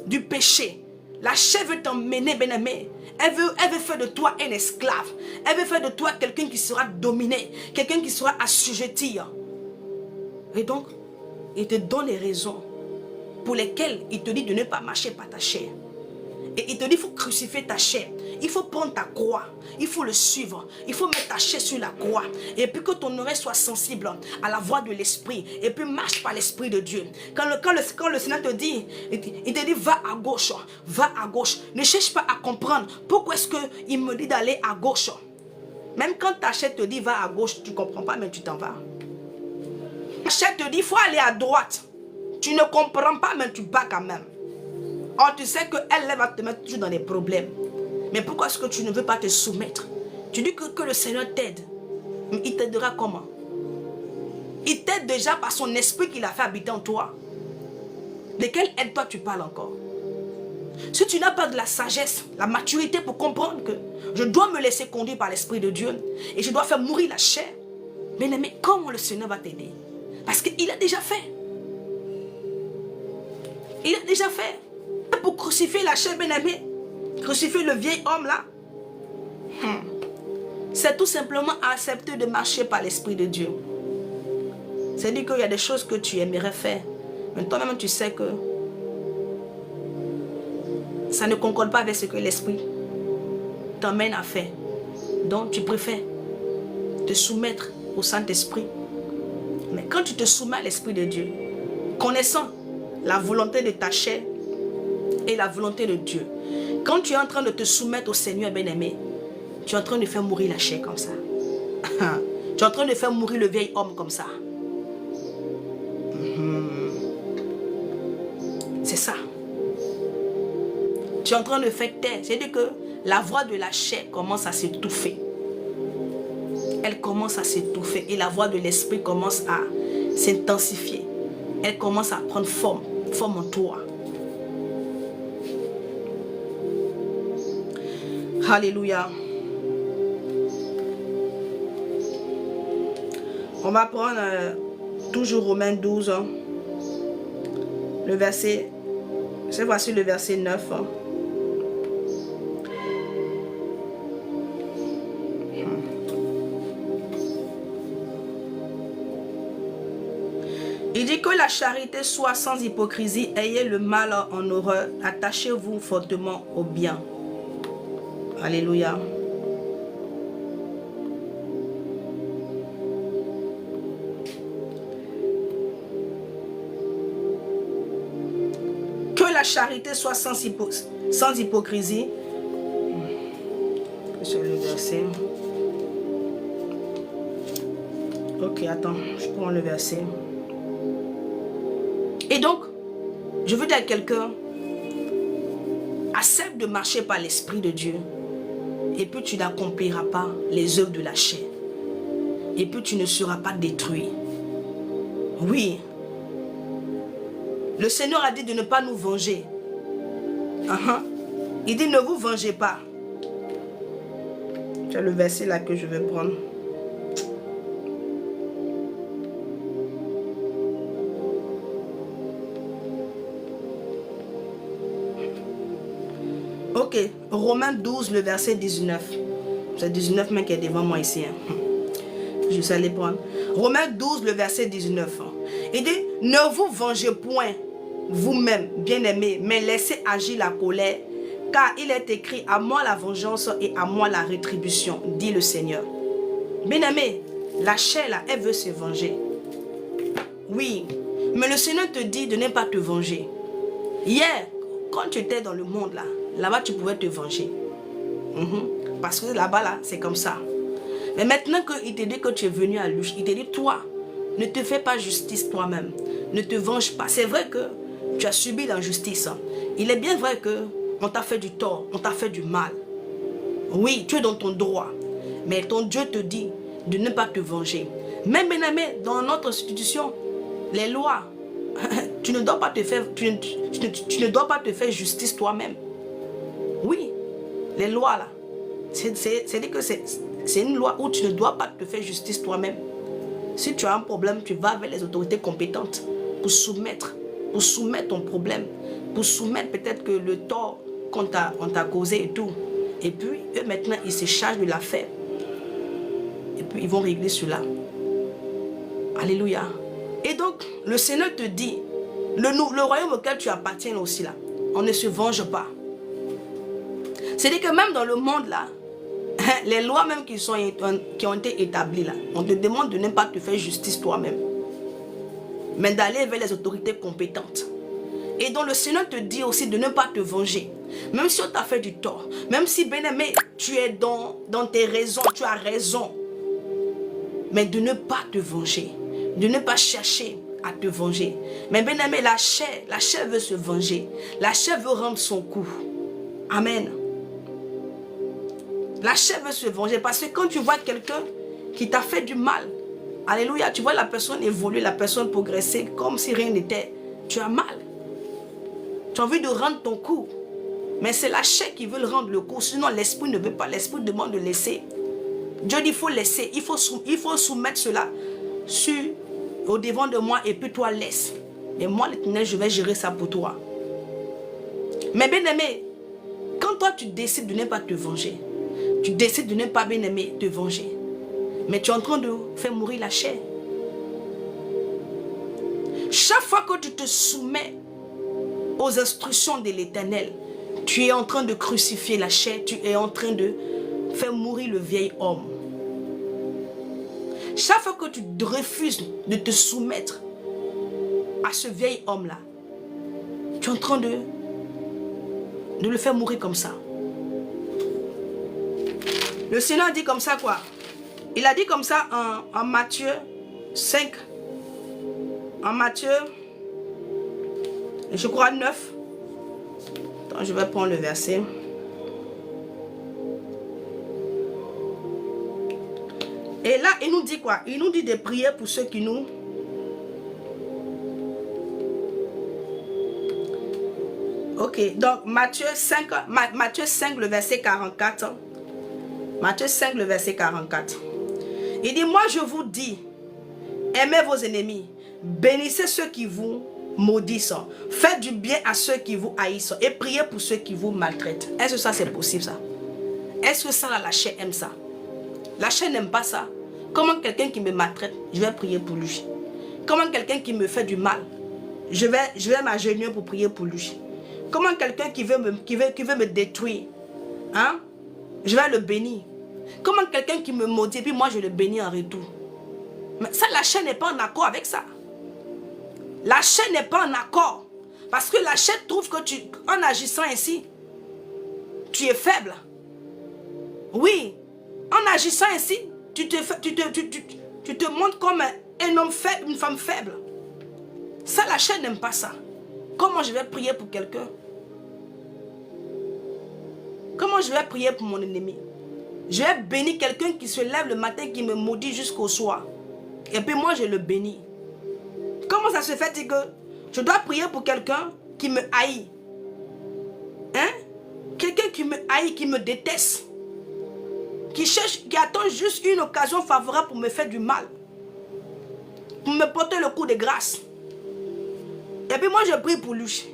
du péché. La chair veut t'emmener, bien-aimé. Elle veut faire de toi un esclave. Elle veut faire de toi quelqu'un qui sera dominé, quelqu'un qui sera assujetti. Et donc, il te donne les raisons pour lesquelles il te dit de ne pas marcher par ta chair. Et il te dit, il faut crucifier ta chair. Il faut prendre ta croix. Il faut le suivre. Il faut mettre ta chair sur la croix. Et puis que ton oreille soit sensible à la voix de l'esprit. Et puis marche par l'esprit de Dieu. Quand le Seigneur te dit, il te dit, va à gauche. Va à gauche. Ne cherche pas à comprendre. Pourquoi est-ce qu'il me dit d'aller à gauche? Même quand ta chair te dit, va à gauche, tu ne comprends pas, mais tu t'en vas. Ta chair te dit, il faut aller à droite. Tu ne comprends pas, mais tu bats quand même. Or, tu sais qu'elle va te mettre toujours dans des problèmes. Mais pourquoi est-ce que tu ne veux pas te soumettre? Tu dis que le Seigneur t'aide. Il t'aidera comment? Il t'aide déjà par son esprit qu'il a fait habiter en toi. De quelle aide toi tu parles encore? Si tu n'as pas de la sagesse, la maturité pour comprendre que je dois me laisser conduire par l'Esprit de Dieu et je dois faire mourir la chair, bien-aimé, comment le Seigneur va t'aider? Parce qu'il a déjà fait. Il a déjà fait. Pour crucifier la chair, bien-aimé, crucifier le vieil homme là, c'est tout simplement accepter de marcher par l'Esprit de Dieu. C'est-à-dire qu'il y a des choses que tu aimerais faire, mais toi-même tu sais que ça ne concorde pas avec ce que l'Esprit t'emmène à faire. Donc tu préfères te soumettre au Saint-Esprit. Mais quand tu te soumets à l'Esprit de Dieu, connaissant la volonté de ta chair et la volonté de Dieu, quand tu es en train de te soumettre au Seigneur bien-aimé, tu es en train de faire mourir la chair comme ça. Tu es en train de faire mourir le vieil homme comme ça. C'est ça. Tu es en train de faire taire. C'est-à-dire que la voix de la chair commence à s'étouffer. Elle commence à s'étouffer. Et la voix de l'esprit commence à s'intensifier. Elle commence à prendre forme en toi. Alléluia. On va prendre toujours Romains 12. Le verset, c'est voici le verset 9. Il dit que la charité soit sans hypocrisie, ayez le mal en horreur, attachez-vous fortement au bien. Alléluia. Que la charité soit sans hypocrisie. C'est le verset. Ok, attends, je prends le verset. Et donc, je veux dire à quelqu'un, accepte de marcher par l'Esprit de Dieu. Et puis tu n'accompliras pas les œuvres de la chair. Et puis tu ne seras pas détruit. Oui. Le Seigneur a dit de ne pas nous venger. Il dit ne vous vengez pas. C'est le verset là que je vais prendre. Ok, Romains 12, le verset 19. C'est 19 même qui est devant moi ici. Je sais les prendre. Romains 12, le verset 19. Il dit, ne vous vengez point vous-même, bien-aimés, mais laissez agir la colère, car il est écrit, à moi la vengeance et à moi la rétribution, dit le Seigneur. Bien-aimé, la chair là, elle veut se venger. Oui, mais le Seigneur te dit de ne pas te venger. Hier, quand tu étais dans le monde là, là-bas tu pouvais te venger. Parce que là-bas là, c'est comme ça. Mais maintenant qu'il te dit que tu es venu à lui, il te dit toi, ne te fais pas justice toi-même. Ne te venge pas. C'est vrai que tu as subi l'injustice. Il est bien vrai que on t'a fait du tort, on t'a fait du mal. Oui, tu es dans ton droit. Mais ton Dieu te dit de ne pas te venger. Même bien-aimé, dans notre institution, les lois, tu ne dois pas te faire, tu ne dois pas te faire justice toi-même. Oui, les lois là, c'est-à-dire que c'est une loi où tu ne dois pas te faire justice toi-même. Si tu as un problème, tu vas avec les autorités compétentes pour soumettre ton problème, pour soumettre peut-être que le tort qu'on t'a causé et tout. Et puis, eux maintenant, ils se chargent de l'affaire. Et puis, ils vont régler cela. Alléluia. Et donc, le Seigneur te dit, le royaume auquel tu appartiens aussi là, on ne se venge pas. C'est-à-dire que même dans le monde là, les lois même qui ont été établies là, on te demande de ne pas te faire justice toi-même, mais d'aller vers les autorités compétentes. Et donc le Seigneur te dit aussi de ne pas te venger. Même si on t'a fait du tort, même si bien-aimé, tu es dans tes raisons, tu as raison, mais de ne pas te venger, de ne pas chercher à te venger. Mais bien-aimé, la chair veut se venger. La chair veut rendre son coup. Amen. La chair veut se venger parce que quand tu vois quelqu'un qui t'a fait du mal, alléluia, tu vois la personne évoluer, la personne progresser comme si rien n'était, tu as mal. Tu as envie de rendre ton coup. Mais c'est la chair qui veut le rendre le coup. Sinon, l'esprit ne veut pas. L'esprit demande de laisser. Dieu dit, il faut laisser. Il faut soumettre cela au devant de moi et puis toi laisse. Et moi, l'Éternel, je vais gérer ça pour toi. Mais bien aimé, quand toi tu décides de ne pas te venger, tu décides de ne pas, bien aimé, te venger, mais tu es en train de faire mourir la chair. Chaque fois que tu te soumets aux instructions de l'Éternel, tu es en train de crucifier la chair, tu es en train de faire mourir le vieil homme. Chaque fois que tu refuses de te soumettre à ce vieil homme-là, tu es en train de le faire mourir comme ça. Le Seigneur dit comme ça quoi? Il a dit comme ça en Matthieu 5. En Matthieu, je crois 9. Attends, je vais prendre le verset. Et là, il nous dit quoi? Il nous dit de prier pour ceux qui nous... Ok, donc Matthieu 5, le verset 44. Matthieu 5, le verset 44. Il dit, moi je vous dis, aimez vos ennemis, bénissez ceux qui vous maudissent, faites du bien à ceux qui vous haïssent et priez pour ceux qui vous maltraitent. Est-ce que ça c'est possible ça? Est-ce que ça la chair aime ça? La chair n'aime pas ça. Comment quelqu'un qui me maltraite, je vais prier pour lui? Comment quelqu'un qui me fait du mal, je vais m'agenouiller pour prier pour lui? Comment quelqu'un qui veut me détruire, hein? Je vais le bénir. Comment quelqu'un qui me maudit, puis moi je le bénis en retour? Mais ça, la chair n'est pas en accord avec ça. La chair n'est pas en accord. Parce que la chair trouve que en agissant ainsi, tu es faible. Oui, en agissant ainsi, tu te montres comme un homme faible, une femme faible. Ça, la chair n'aime pas ça. Comment je vais prier pour quelqu'un? Comment je vais prier pour mon ennemi? Je vais bénir quelqu'un qui se lève le matin, qui me maudit jusqu'au soir. Et puis moi, je le bénis. Comment ça se fait que je dois prier pour quelqu'un qui me haït? Hein? Quelqu'un qui me haït, qui me déteste. Qui attend juste une occasion favorable pour me faire du mal. Pour me porter le coup de grâce. Et puis moi, je prie pour lui.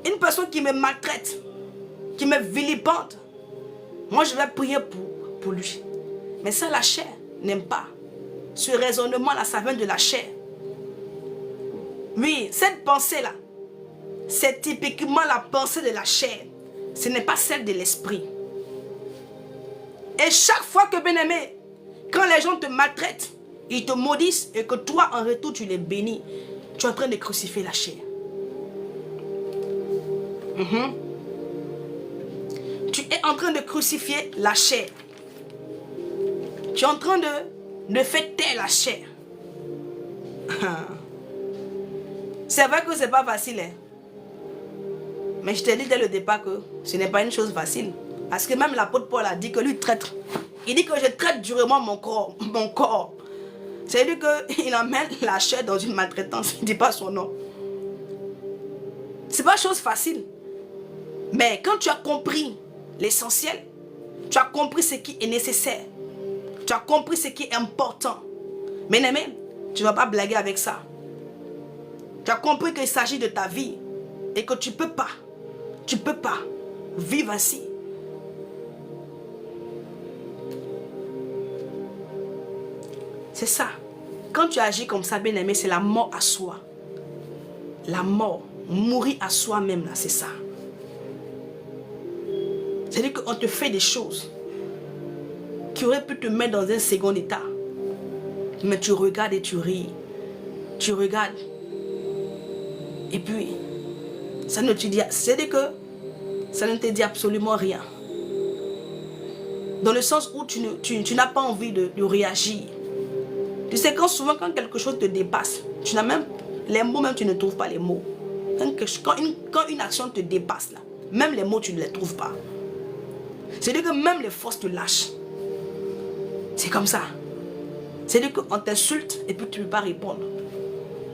Une personne qui me maltraite, qui me vilipende. Moi, je vais prier pour lui. Mais ça, la chair n'aime pas. Ce raisonnement-là, ça vient de la chair. Oui, cette pensée-là, c'est typiquement la pensée de la chair. Ce n'est pas celle de l'esprit. Et chaque fois que, bien-aimé, quand les gens te maltraitent, ils te maudissent et que toi, en retour, tu les bénis, tu es en train de crucifier la chair. Tu es en train de crucifier la chair. Tu es en train de faire taire la chair. C'est vrai que ce n'est pas facile. Hein? Mais je t'ai dit dès le départ que ce n'est pas une chose facile. Parce que même l'apôtre Paul a dit que lui traite. Il dit que je traite durement mon corps. C'est-à-dire qu'il emmène la chair dans une maltraitance. Il ne dit pas son nom. Ce n'est pas chose facile. Mais quand tu as compris l'essentiel, tu as compris ce qui est nécessaire, tu as compris ce qui est important, bien aimé, tu ne vas pas blaguer avec ça. Tu as compris qu'il s'agit de ta vie et que tu ne peux pas vivre ainsi. C'est ça. Quand tu agis comme ça, bien aimé, c'est la mort à soi. La mort, mourir à soi-même, là, c'est ça. C'est-à-dire qu'on te fait des choses qui auraient pu te mettre dans un second état. Mais tu regardes et tu ris. Tu regardes. Et puis, ça ne te dit, c'est-à-dire que ça ne te dit absolument rien. Dans le sens où tu n'as pas envie de réagir. Tu sais, souvent quand quelque chose te dépasse, tu n'as même, les mots même, tu ne trouves pas les mots. Quand une action te dépasse, là, même les mots, tu ne les trouves pas. C'est-à-dire que même les forces te lâchent. C'est comme ça. C'est-à-dire qu'on t'insulte et puis tu ne peux pas répondre.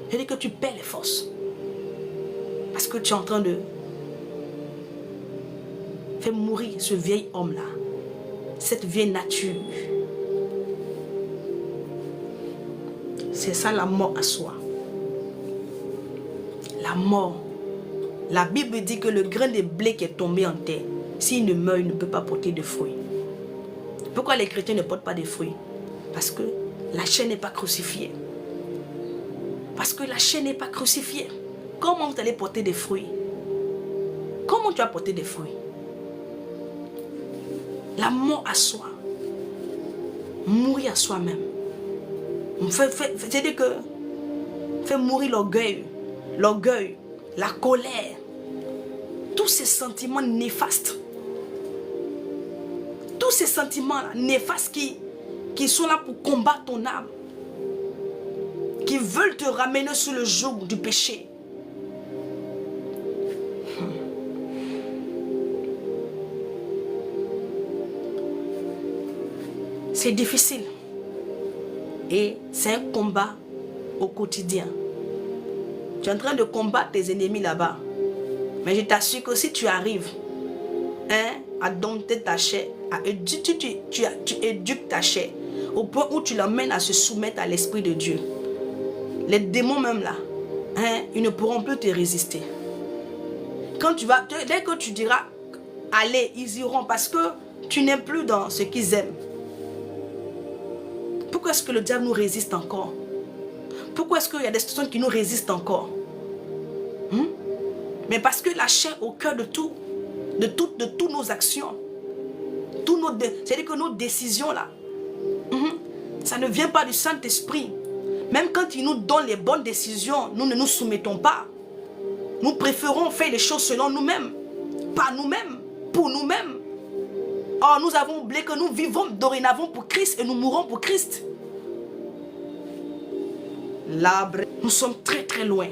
C'est-à-dire que tu perds les forces. Parce que tu es en train de faire mourir ce vieil homme-là. Cette vieille nature. C'est ça la mort à soi. La mort. La Bible dit que le grain de blé qui est tombé en terre, s'il ne meurt, il ne peut pas porter de fruits. Pourquoi les chrétiens ne portent pas de fruits? Parce que la chair n'est pas crucifiée. Parce que la chair n'est pas crucifiée. Comment vous allez porter des fruits? Comment tu vas porter des fruits? La mort à soi. Mourir à soi-même. C'est-à-dire que fait mourir l'orgueil. L'orgueil, la colère. Tous ces sentiments néfastes. Tous ces sentiments néfastes qui sont là pour combattre ton âme. Qui veulent te ramener sur le joug du péché. C'est difficile. Et c'est un combat au quotidien. Tu es en train de combattre tes ennemis là-bas. Mais je t'assure que si tu arrives à dompter ta chair, tu éduques ta chair au point où tu l'emmènes à se soumettre à l'Esprit de Dieu. Les démons même là, ils ne pourront plus te résister. Dès que tu diras, allez, ils iront parce que tu n'es plus dans ce qu'ils aiment. Pourquoi est-ce que le diable nous résiste encore? Pourquoi est-ce qu'il y a des situations qui nous résistent encore? Mais parce que la chair est au cœur de tout, de toutes nos actions. C'est-à-dire que nos décisions là, ça ne vient pas du Saint-Esprit. Même quand il nous donne les bonnes décisions, nous ne nous soumettons pas. Nous préférons faire les choses selon nous-mêmes, pas nous-mêmes, pour nous-mêmes. Or, nous avons oublié que nous vivons dorénavant pour Christ et nous mourrons pour Christ. Nous sommes très très loin.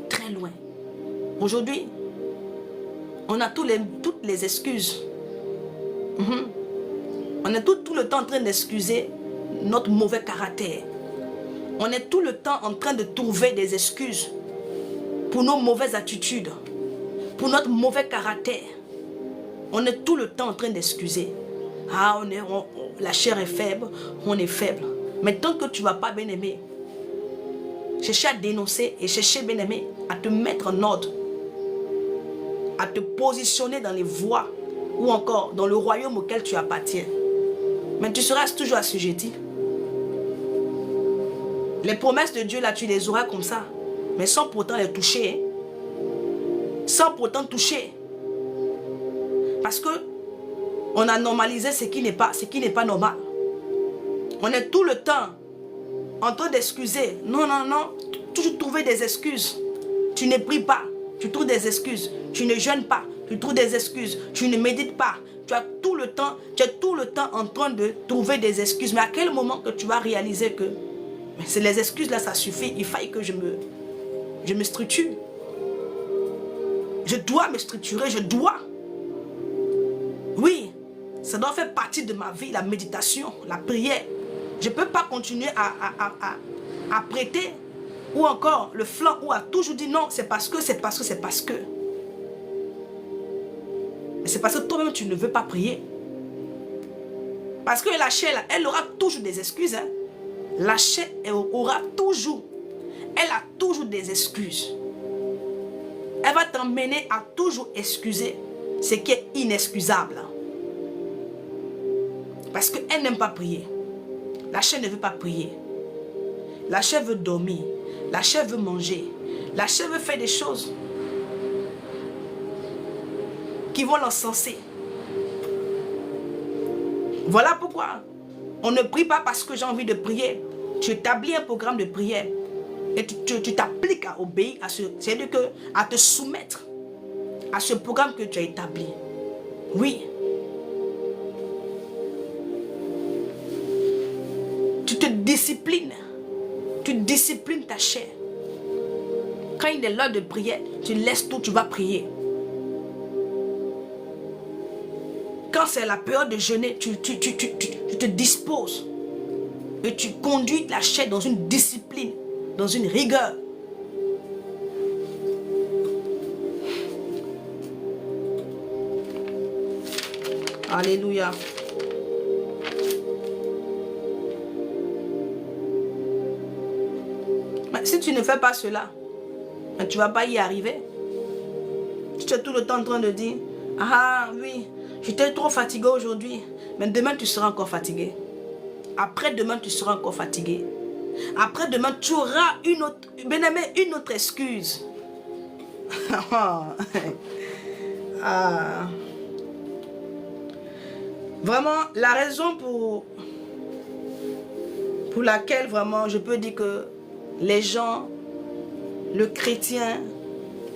Très loin. Aujourd'hui, on a toutes les excuses. On est tout le temps en train d'excuser notre mauvais caractère. On est tout le temps en train de trouver des excuses pour nos mauvaises attitudes, pour notre mauvais caractère. On est tout le temps en train d'excuser. Ah, la chair est faible, on est faible. Mais tant que tu ne vas pas, bien-aimé, chercher à dénoncer et chercher, bien-aimé, à te mettre en ordre, à te positionner dans les voies ou encore dans le royaume auquel tu appartiens. Mais tu seras toujours assujetti. Les promesses de Dieu, là, tu les auras comme ça, mais sans pourtant les toucher. Sans pourtant toucher. Parce que on a normalisé ce qui n'est pas normal. On est tout le temps en train d'excuser. Non, non, non. Toujours trouver des excuses. Tu ne pries pas. Tu trouves des excuses. Tu ne jeûnes pas. Tu trouves des excuses. Tu ne médites pas. Tu es tout le temps en train de trouver des excuses. Mais à quel moment que tu vas réaliser que c'est les excuses là, ça suffit. Il faille que je me structure. Je dois me structurer. Je dois. Oui, ça doit faire partie de ma vie, la méditation, la prière. Je ne peux pas continuer à prêter ou encore le flanc ou à toujours dire non, c'est parce que. Mais c'est parce que toi-même tu ne veux pas prier. Parce que la chair, elle aura toujours des excuses. La chair, elle a toujours des excuses. Elle va t'emmener à toujours excuser ce qui est inexcusable. Parce qu'elle n'aime pas prier. La chair ne veut pas prier. La chair veut dormir. La chair veut manger. La chair veut faire des choses qui vont l'encenser. Voilà pourquoi on ne prie pas parce que j'ai envie de prier. Tu établis un programme de prière et tu t'appliques à obéir à ce, c'est-à-dire à te soumettre à ce programme que tu as établi. Oui. Tu te disciplines. Tu disciplines ta chair. Quand il est l'heure de prière, tu laisses tout, tu vas prier. Quand c'est la période de jeûner, tu te disposes. Et tu conduis la chair dans une discipline, dans une rigueur. Alléluia. Mais si tu ne fais pas cela, tu ne vas pas y arriver. Tu es tout le temps en train de dire, ah oui, j'étais trop fatigué aujourd'hui. Mais demain, tu seras encore fatigué. Après-demain, tu seras encore fatigué. Après-demain, tu auras une autre, bien-aimé, une autre excuse. Vraiment, la raison pour laquelle vraiment je peux dire que les gens, le chrétien,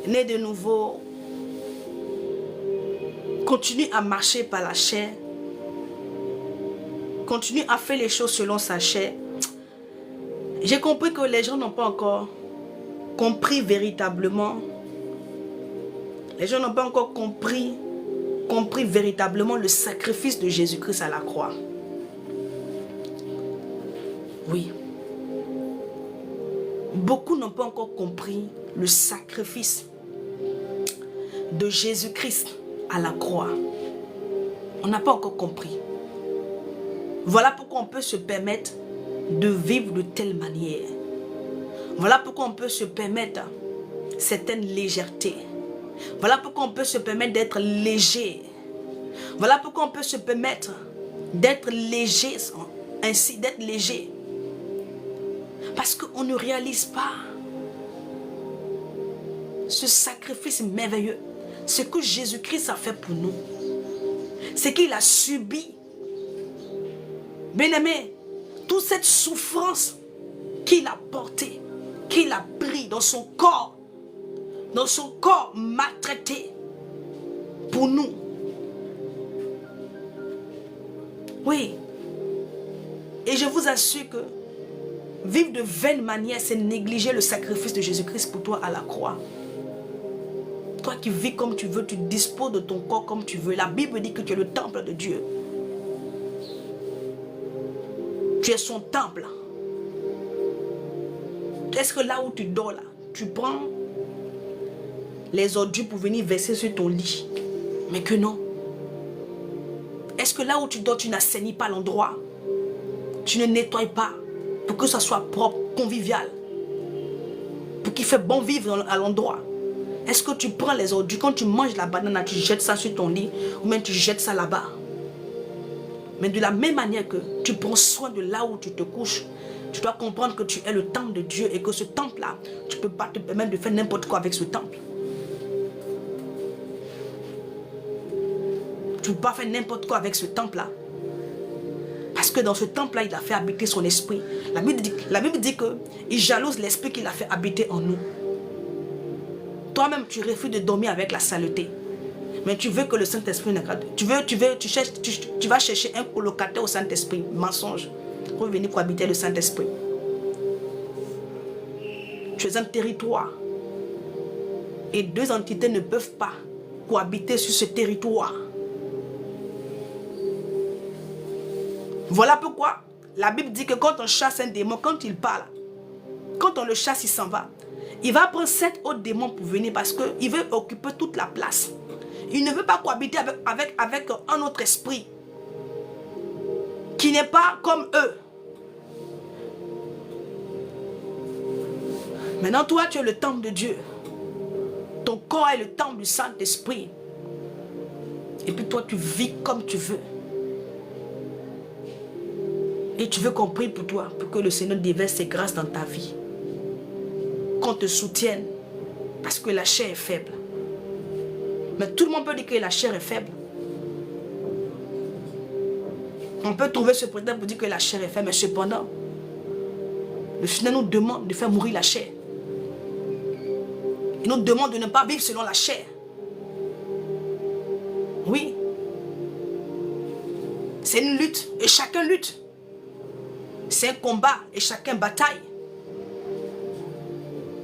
né de nouveau, continue à marcher par la chair, continue à faire les choses selon sa chair. J'ai compris que les gens n'ont pas encore compris véritablement. Les gens n'ont pas encore compris véritablement le sacrifice de Jésus-Christ à la croix. Oui. Beaucoup n'ont pas encore compris le sacrifice de Jésus-Christ à la croix. On n'a pas encore compris. Voilà pourquoi on peut se permettre de vivre de telle manière. Voilà pourquoi on peut se permettre certaines légèretés. Voilà pourquoi on peut se permettre d'être léger. Voilà pourquoi on peut se permettre d'être léger, ainsi d'être léger. Parce qu'on ne réalise pas ce sacrifice merveilleux. Ce que Jésus-Christ a fait pour nous. C'est qu'il a subi. Bien-aimé, toute cette souffrance qu'il a portée, qu'il a pris dans son corps maltraité pour nous. Oui. Et je vous assure que vivre de vaine manière, c'est négliger le sacrifice de Jésus-Christ pour toi à la croix. Toi qui vis comme tu veux, tu disposes de ton corps comme tu veux. La Bible dit que tu es le temple de Dieu. Tu es son temple. Est-ce que là où tu dors, là, tu prends les ordures pour venir verser sur ton lit? Mais que non. Est-ce que là où tu dors, tu n'assainis pas l'endroit? Tu ne nettoies pas pour que ça soit propre, convivial, pour qu'il fait bon vivre à l'endroit? Est-ce que tu prends les ordures, quand tu manges la banane, tu jettes ça sur ton lit ou même tu jettes ça là-bas? Mais de la même manière que tu prends soin de là où tu te couches, tu dois comprendre que tu es le temple de Dieu et que ce temple-là, tu ne peux pas te permettre de faire n'importe quoi avec ce temple. Tu ne peux pas faire n'importe quoi avec ce temple-là. Parce que dans ce temple-là, il a fait habiter son esprit. La Bible dit qu'il jalouse l'esprit qu'il a fait habiter en nous. Toi-même, tu refuses de dormir avec la saleté. Mais tu veux que le Saint-Esprit ne regarde. Tu vas chercher un colocataire au Saint-Esprit. Mensonge. Pour venir cohabiter le Saint-Esprit. Tu es un territoire. Et deux entités ne peuvent pas cohabiter sur ce territoire. Voilà pourquoi la Bible dit que quand on chasse un démon, quand il parle, quand on le chasse, il s'en va. Il va prendre 7 autres démons pour venir parce qu'il veut occuper toute la place. Il ne veut pas cohabiter avec un autre esprit qui n'est pas comme eux. Maintenant, toi, tu es le temple de Dieu. Ton corps est le temple du Saint-Esprit. Et puis toi, tu vis comme tu veux. Et tu veux qu'on prie pour toi, pour que le Seigneur déverse ses grâces dans ta vie. Qu'on te soutienne, parce que la chair est faible. Mais tout le monde peut dire que la chair est faible. On peut trouver ce prétexte pour dire que la chair est faible, mais cependant, le Seigneur nous demande de faire mourir la chair. Il nous demande de ne pas vivre selon la chair. Oui. C'est une lutte, et chacun lutte. C'est un combat, et chacun bataille.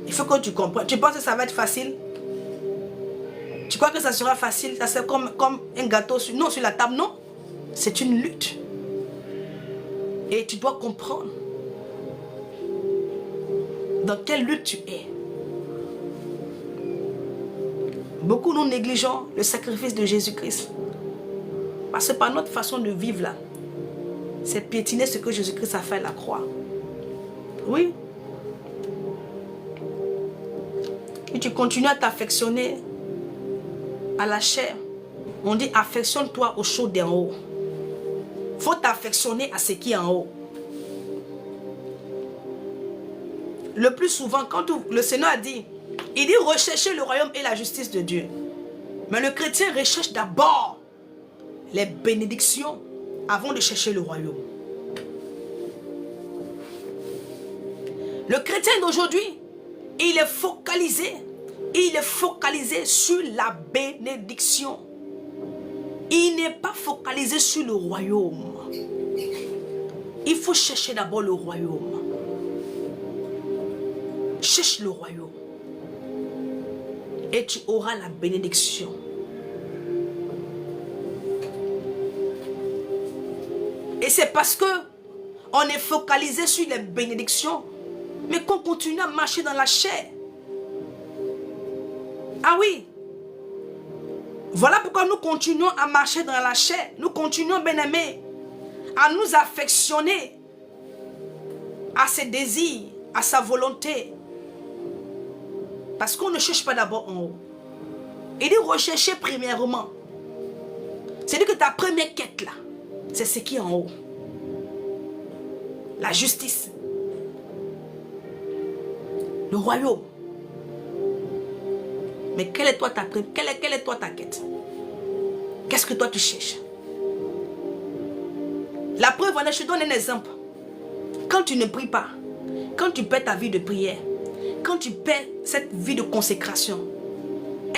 Il faut que tu comprennes. Tu penses que ça va être facile? Tu crois que ça sera facile? Ça sera comme un gâteau sur la table? Non. C'est une lutte. Et tu dois comprendre dans quelle lutte tu es. Beaucoup nous négligeons le sacrifice de Jésus-Christ. Parce que par notre façon de vivre là, c'est piétiner ce que Jésus-Christ a fait à la croix. Oui. Et tu continues à t'affectionner à la chair. On dit affectionne-toi aux choses d'en haut. Il faut t'affectionner à ce qui est en haut. Le plus souvent, quand le Seigneur a dit, il dit recherchez le royaume et la justice de Dieu. Mais le chrétien recherche d'abord les bénédictions avant de chercher le royaume. Le chrétien d'aujourd'hui, il est focalisé sur la bénédiction. Il n'est pas focalisé sur le royaume. Il faut chercher d'abord le royaume. Cherche le royaume. Et tu auras la bénédiction. Et c'est parce que on est focalisé sur les bénédictions, mais qu'on continue à marcher dans la chair. Ah oui. Voilà pourquoi nous continuons à marcher dans la chair. Nous continuons, bien-aimés, à nous affectionner à ses désirs, à sa volonté. Parce qu'on ne cherche pas d'abord en haut. Il dit rechercher premièrement. C'est-à-dire que ta première quête là, c'est ce qui est en haut. La justice. Le royaume. Mais quelle est toi ta quête? Qu'est-ce que toi tu cherches? La preuve, je te donne un exemple. Quand tu ne pries pas, quand tu perds ta vie de prière, quand tu perds cette vie de consécration,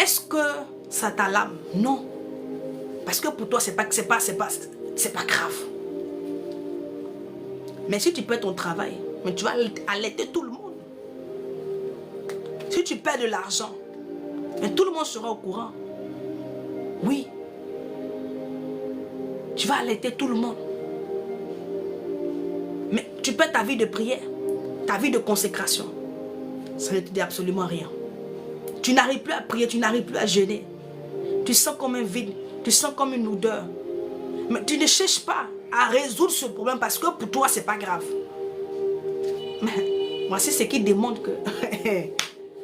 est-ce que ça t'alarme? Non. Parce que pour toi, c'est pas grave. Mais si tu perds ton travail, mais tu vas allaiter tout le monde. Si tu perds de l'argent, mais tout le monde sera au courant. Oui. Tu vas allaiter tout le monde. Mais tu perds ta vie de prière, ta vie de consécration. Ça ne te dit absolument rien. Tu n'arrives plus à prier, tu n'arrives plus à jeûner. Tu sens comme un vide, tu sens comme une odeur. Mais tu ne cherches pas à résoudre ce problème parce que pour toi, ce n'est pas grave. Mais voici ce qui démontre que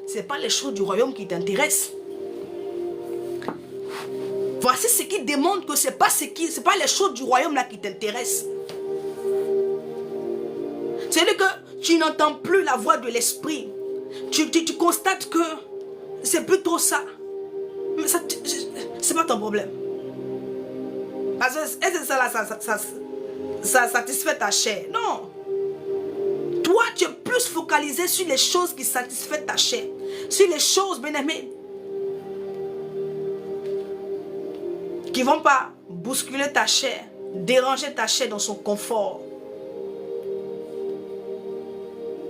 ce n'est pas les choses du royaume qui t'intéressent. Voici ce qui démontre que ce n'est pas les choses du royaume là qui t'intéressent. C'est-à-dire que tu n'entends plus la voix de l'esprit. Tu constates que c'est plutôt ça. Mais ça, c'est pas ton problème. Parce que est-ce que ça là, ça satisfait ta chair? Non. Toi, tu es plus focalisé sur les choses qui satisfont ta chair. Sur les choses, bien-aimés, qui ne vont pas bousculer ta chair, déranger ta chair dans son confort.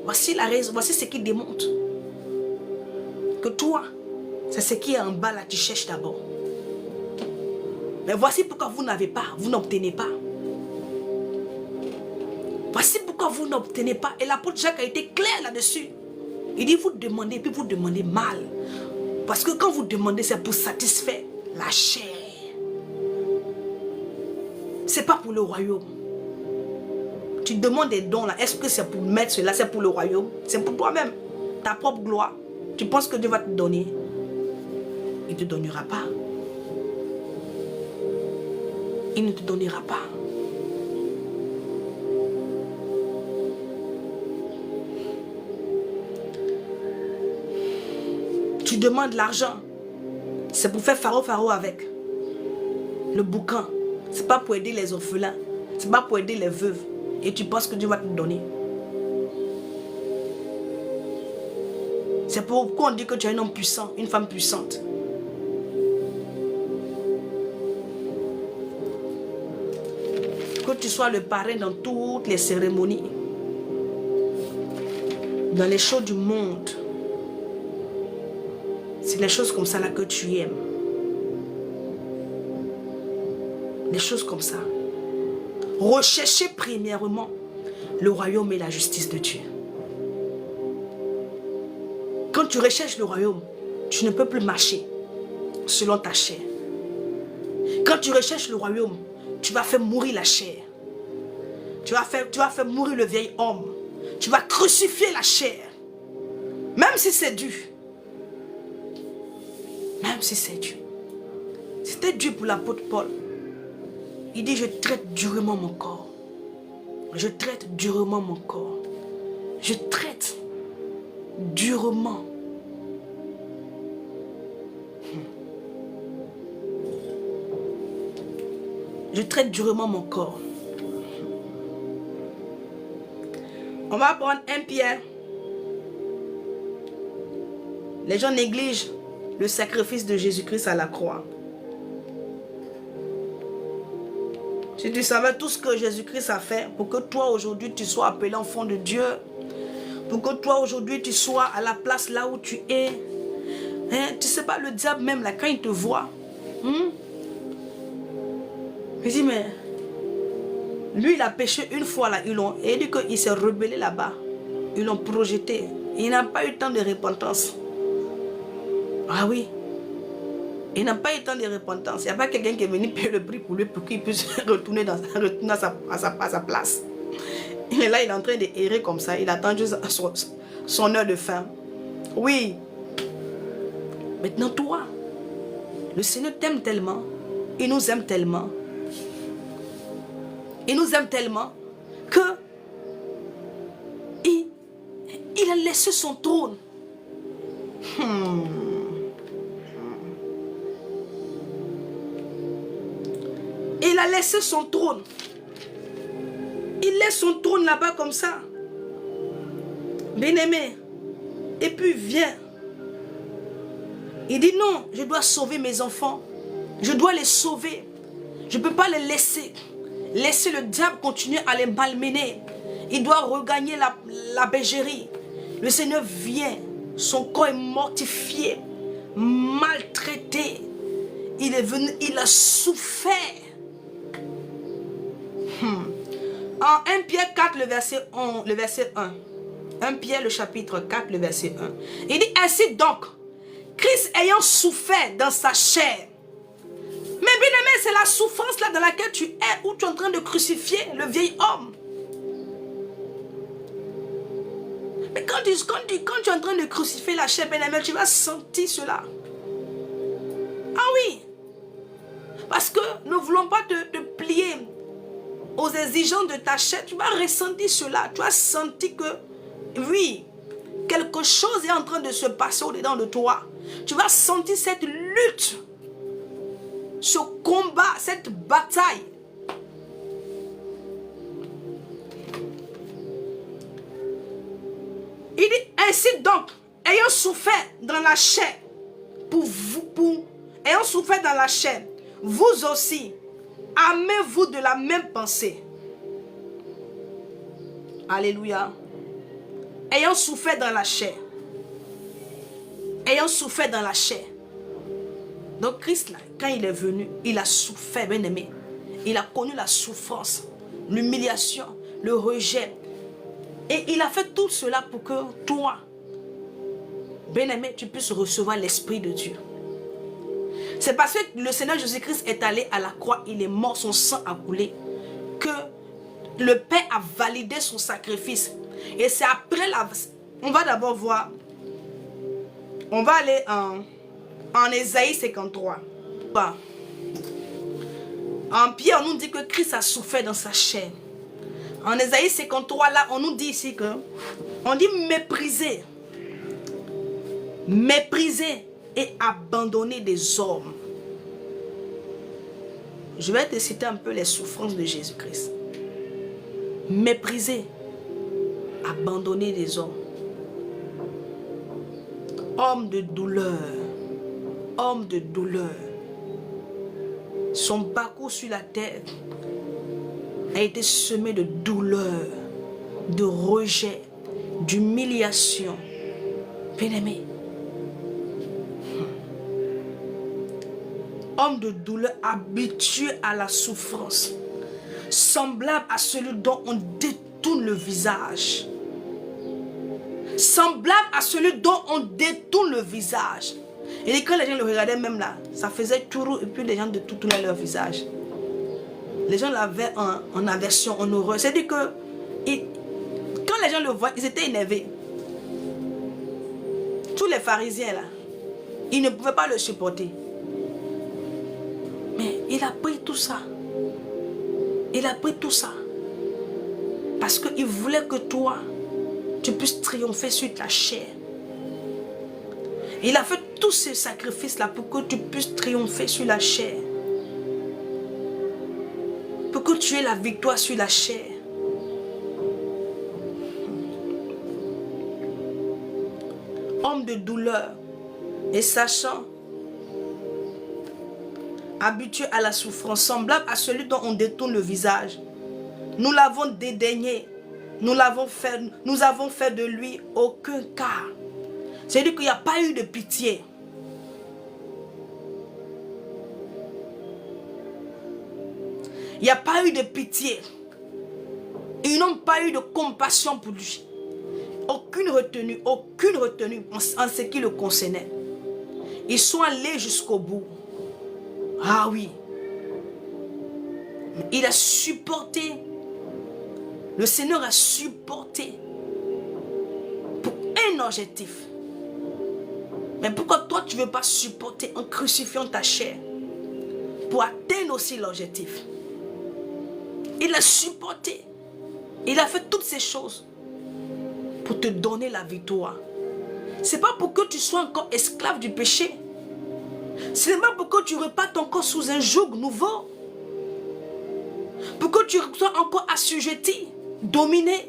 Voici la raison, voici ce qui démontre que toi, c'est ce qui est en bas là, tu cherches d'abord. Mais voici pourquoi vous n'avez pas, vous n'obtenez pas. Voici pourquoi vous n'obtenez pas. Et l'apôtre Jacques a été clair là-dessus. Il dit vous demandez, puis vous demandez mal. Parce que quand vous demandez, c'est pour satisfaire la chair. C'est pas pour le royaume. Tu demandes des dons là, est-ce que c'est pour mettre cela, c'est pour le royaume? C'est pour toi-même, ta propre gloire. Tu penses que Dieu va te donner? Il ne te donnera pas. Il ne te donnera pas. Tu demandes l'argent, c'est pour faire faro avec. Le boucan, c'est pas pour aider les orphelins, c'est pas pour aider les veuves. Et tu penses que Dieu va te donner. C'est pourquoi on dit que tu es un homme puissant, une femme puissante. Que tu sois le parrain dans toutes les cérémonies, dans les choses du monde. C'est les choses comme ça là que tu aimes. Des choses comme ça. Recherchez premièrement le royaume et la justice de Dieu. Quand tu recherches le royaume, tu ne peux plus marcher selon ta chair. Quand tu recherches le royaume, tu vas faire mourir la chair. Tu vas faire mourir le vieil homme. Tu vas crucifier la chair. Même si c'est dur. Même si c'est dur. C'était dur pour l'apôtre Paul. Il dit, je traite durement mon corps. Je traite durement mon corps. Je traite durement. Je traite durement mon corps. On va prendre 1 Pierre. Les gens négligent le sacrifice de Jésus-Christ à la croix. Si tu savais tout ce que Jésus-Christ a fait pour que toi aujourd'hui tu sois appelé enfant de Dieu, pour que toi aujourd'hui tu sois à la place là où tu es, hein, tu sais pas, le diable même là quand il te voit, il dit mais lui il a péché une fois là, et il dit qu'il s'est rebellé là-bas, ils l'ont projeté, il n'a pas eu temps de repentance. Ah oui. Il n'a pas eu temps de repentance. Il n'y a pas quelqu'un qui est venu payer le prix pour lui pour qu'il puisse retourner à sa place. Il est là, il est en train d'errer comme ça. Il attend juste son heure de fin. Oui. Maintenant, toi, le Seigneur t'aime tellement. Il nous aime tellement. Il nous aime tellement que il a laissé son trône. Il a laissé son trône. Il laisse son trône là-bas comme ça. Bien-aimé. Et puis vient. Il dit non, je dois sauver mes enfants. Je dois les sauver. Je ne peux pas les laisser. Laisser le diable continuer à les malmener. Il doit regagner la bergerie. Le Seigneur vient. Son corps est mortifié. Maltraité. Il est venu, il a souffert. En 1 Pierre 4, le verset 1. 1 Pierre, le chapitre 4, le verset 1. Il dit ainsi donc, Christ ayant souffert dans sa chair. Mais bien aimé, c'est la souffrance là dans laquelle tu es, où tu es en train de crucifier le vieil homme. Mais quand tu es en train de crucifier la chair, bien aimé, tu vas sentir cela. Ah oui. Parce que nous ne voulons pas te plier aux exigences de ta chair. Tu vas ressentir cela. Tu vas sentir que, oui, quelque chose est en train de se passer au-dedans de toi. Tu vas sentir cette lutte, ce combat, cette bataille. Il dit ainsi donc, ayant souffert dans la chair, ayant souffert dans la chair, vous aussi, armez-vous de la même pensée. Alléluia. Ayant souffert dans la chair. Ayant souffert dans la chair. Donc Christ, là, quand il est venu, il a souffert, bien aimé. Il a connu la souffrance, l'humiliation, le rejet. Et il a fait tout cela pour que toi, bien aimé, tu puisses recevoir l'Esprit de Dieu. C'est parce que le Seigneur Jésus-Christ est allé à la croix, il est mort, son sang a coulé, que le Père a validé son sacrifice. Et c'est après on va d'abord voir, on va aller en Ésaïe 53. En Pierre, on nous dit que Christ a souffert dans sa chair. En Ésaïe 53, là, on nous dit ici que, on dit mépriser. Mépriser et abandonner des hommes. Je vais te citer un peu les souffrances de Jésus-Christ. Mépriser, abandonner des hommes. Homme de douleur. Homme de douleur. Son parcours sur la terre a été semé de douleur, de rejet, d'humiliation. Bien-aimé. Homme de douleur, habitué à la souffrance, semblable à celui dont on détourne le visage. Semblable à celui dont on détourne le visage. Et quand les gens le regardaient même là, ça faisait tourou et puis les gens détournaient leur visage. Les gens l'avaient en aversion, en horreur. C'est-à-dire que quand les gens le voient, ils étaient énervés. Tous les pharisiens là, ils ne pouvaient pas le supporter. Mais il a pris tout ça. Il a pris tout ça. Parce qu'il voulait que toi, tu puisses triompher sur ta chair. Il a fait tous ces sacrifices-là pour que tu puisses triompher sur la chair. Pour que tu aies la victoire sur la chair. Homme de douleur et sachant, habitué à la souffrance, semblable à celui dont on détourne le visage. Nous l'avons dédaigné. Nous avons fait de lui aucun cas. C'est-à-dire qu'il n'y a pas eu de pitié. Il n'y a pas eu de pitié. Ils n'ont pas eu de compassion pour lui. Aucune retenue en ce qui le concernait. Ils sont allés jusqu'au bout. Ah oui. Il a supporté. Le Seigneur a supporté. Pour un objectif. Mais pourquoi toi tu ne veux pas supporter en crucifiant ta chair? Pour atteindre aussi l'objectif. Il a supporté. Il a fait toutes ces choses. Pour te donner la victoire. Ce n'est pas pour que tu sois encore esclave du péché. Ce n'est pas pour que tu repartes encore sous un joug nouveau. Pour que tu sois encore assujetti, dominé.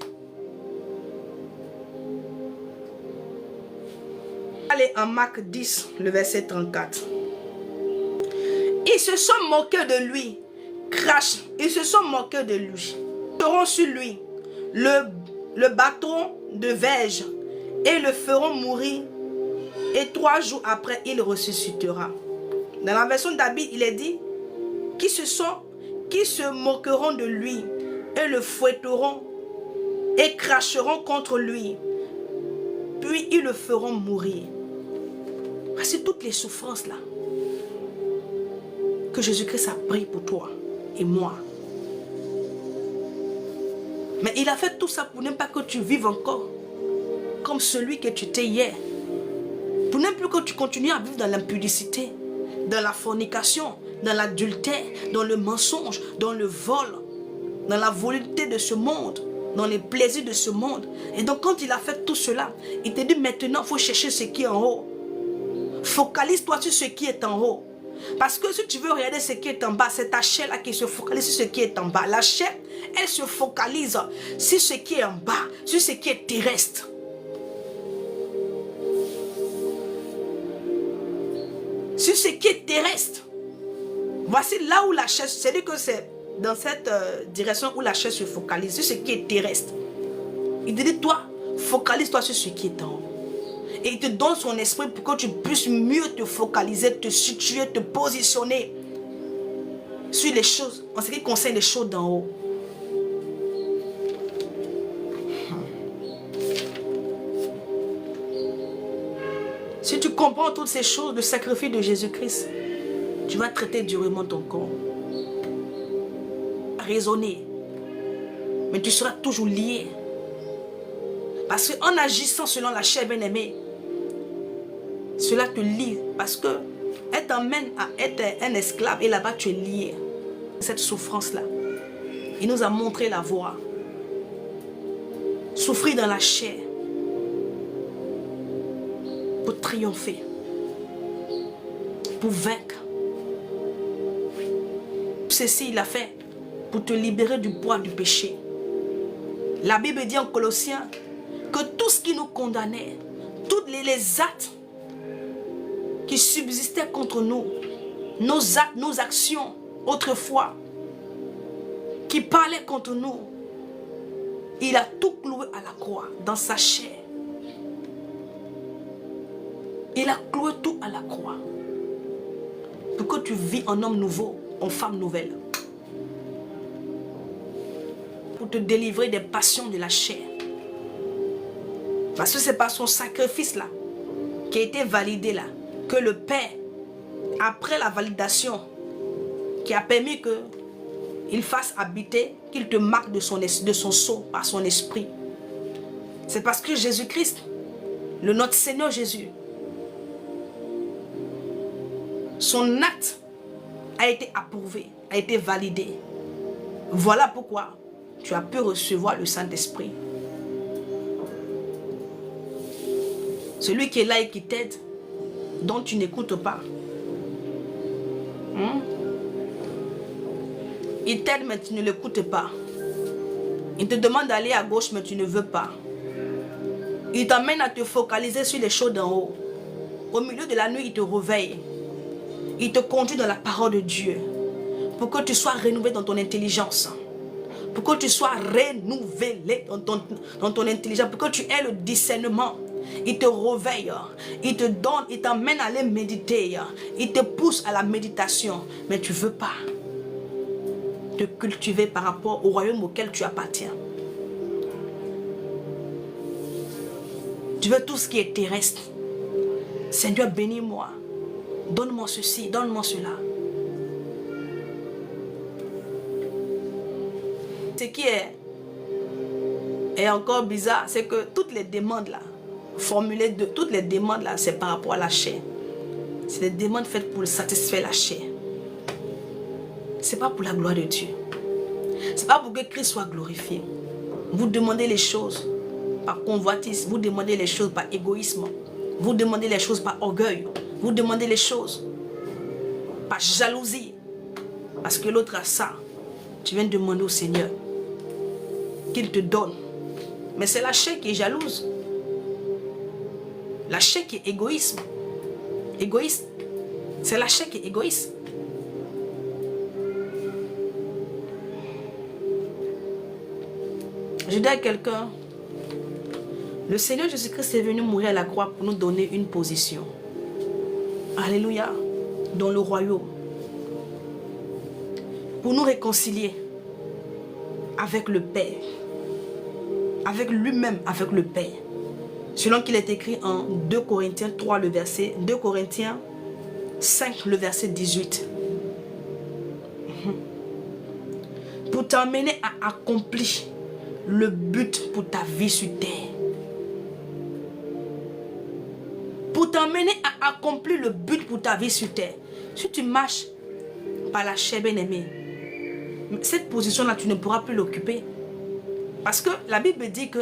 Allez en Marc 10, le verset 34. Ils se sont moqués de lui. Ils se sont moqués de lui. Ils feront sur lui le bâton de verge et le feront mourir. Et 3 jours après, il ressuscitera. Dans la version d'Habit, il est dit qui se moqueront de lui et le fouetteront et cracheront contre lui. Puis ils le feront mourir. Voici toutes les souffrances là que Jésus-Christ a pris pour toi et moi. Mais il a fait tout ça pour ne pas que tu vives encore comme celui que tu étais hier. Pour ne plus que tu continues à vivre dans l'impudicité, dans la fornication, dans l'adultère, dans le mensonge, dans le vol, dans la volupté de ce monde, dans les plaisirs de ce monde. Et donc quand il a fait tout cela, il te dit maintenant il faut chercher ce qui est en haut. Focalise-toi sur ce qui est en haut. Parce que si tu veux regarder ce qui est en bas, c'est ta chair là qui se focalise sur ce qui est en bas. La chair, elle se focalise sur ce qui est en bas, sur ce qui est terrestre. Sur ce qui est terrestre. Voici là où la chair, c'est-à-dire que c'est dans cette direction où la chair se focalise, sur ce qui est terrestre. Il te dit, toi, focalise-toi sur ce qui est en haut. Et il te donne son esprit pour que tu puisses mieux te focaliser, te situer, te positionner sur les choses, en ce qui concerne les choses d'en haut. Si tu comprends toutes ces choses, le sacrifice de Jésus-Christ, tu vas traiter durement ton corps. Raisonner. Mais tu seras toujours lié. Parce qu'en agissant selon la chair bien-aimée, cela te lie. Parce que elle t'emmène à être un esclave et là-bas tu es lié. Cette souffrance-là, il nous a montré la voie. Souffrir dans la chair pour triompher, pour vaincre. Ceci il a fait pour te libérer du poids du péché. La Bible dit en Colossiens que tout ce qui nous condamnait, tous les actes qui subsistaient contre nous, nos actes, nos actions autrefois, qui parlaient contre nous, il a tout cloué à la croix, dans sa chair. Il a cloué tout à la croix. pour que tu vis en homme nouveau, en femme nouvelle. Pour te délivrer des passions de la chair. Parce que c'est par son sacrifice là, qui a été validé là, que le Père, après la validation, qui a permis qu'il fasse habiter, qu'il te marque de son sceau par son esprit. C'est parce que Jésus-Christ, notre Seigneur Jésus, son acte a été approuvé, a été validé. Voilà pourquoi tu as pu recevoir le Saint-Esprit. Celui qui est là et qui t'aide, dont tu n'écoutes pas. Il t'aide mais tu ne l'écoutes pas. Il te demande d'aller à gauche mais tu ne veux pas. Il t'amène à te focaliser sur les choses d'en haut. Au milieu de la nuit, il te réveille. Il te conduit dans la parole de Dieu. Pour que tu sois renouvelé dans ton intelligence. Pour que tu sois renouvelé dans ton intelligence. Pour que tu aies le discernement. Il te réveille. Il te donne, il t'amène à aller méditer. Il te pousse à la méditation. Mais tu ne veux pas te cultiver par rapport au royaume auquel tu appartiens. Tu veux tout ce qui est terrestre. Seigneur, bénis-moi. Donne-moi ceci, donne-moi cela. Ce qui est encore bizarre, c'est que toutes les demandes là, formulées toutes les demandes là, c'est par rapport à la chair. C'est des demandes faites pour satisfaire la chair. C'est pas pour la gloire de Dieu. C'est pas pour que Christ soit glorifié. Vous demandez les choses par convoitise, vous demandez les choses par égoïsme, vous demandez les choses par orgueil, vous demandez les choses par jalousie, parce que l'autre a ça. Tu viens demander au Seigneur qu'il te donne, mais c'est la chair qui est jalouse, la chair qui est égoïste, c'est la chair qui est égoïste. Je dis à quelqu'un, le Seigneur Jésus-Christ est venu mourir à la croix pour nous donner une position. Alléluia. Dans le royaume. Pour nous réconcilier avec le Père. Avec lui-même, avec le Père. Selon qu'il est écrit en 2 Corinthiens 3, le verset, 2 Corinthiens 5, le verset 18. Pour t'amener à accomplir le but pour ta vie sur terre. Pour t'emmener à accomplir le but pour ta vie sur terre. Si tu marches par la chair, bien-aimée, cette position-là, tu ne pourras plus l'occuper. Parce que la Bible dit que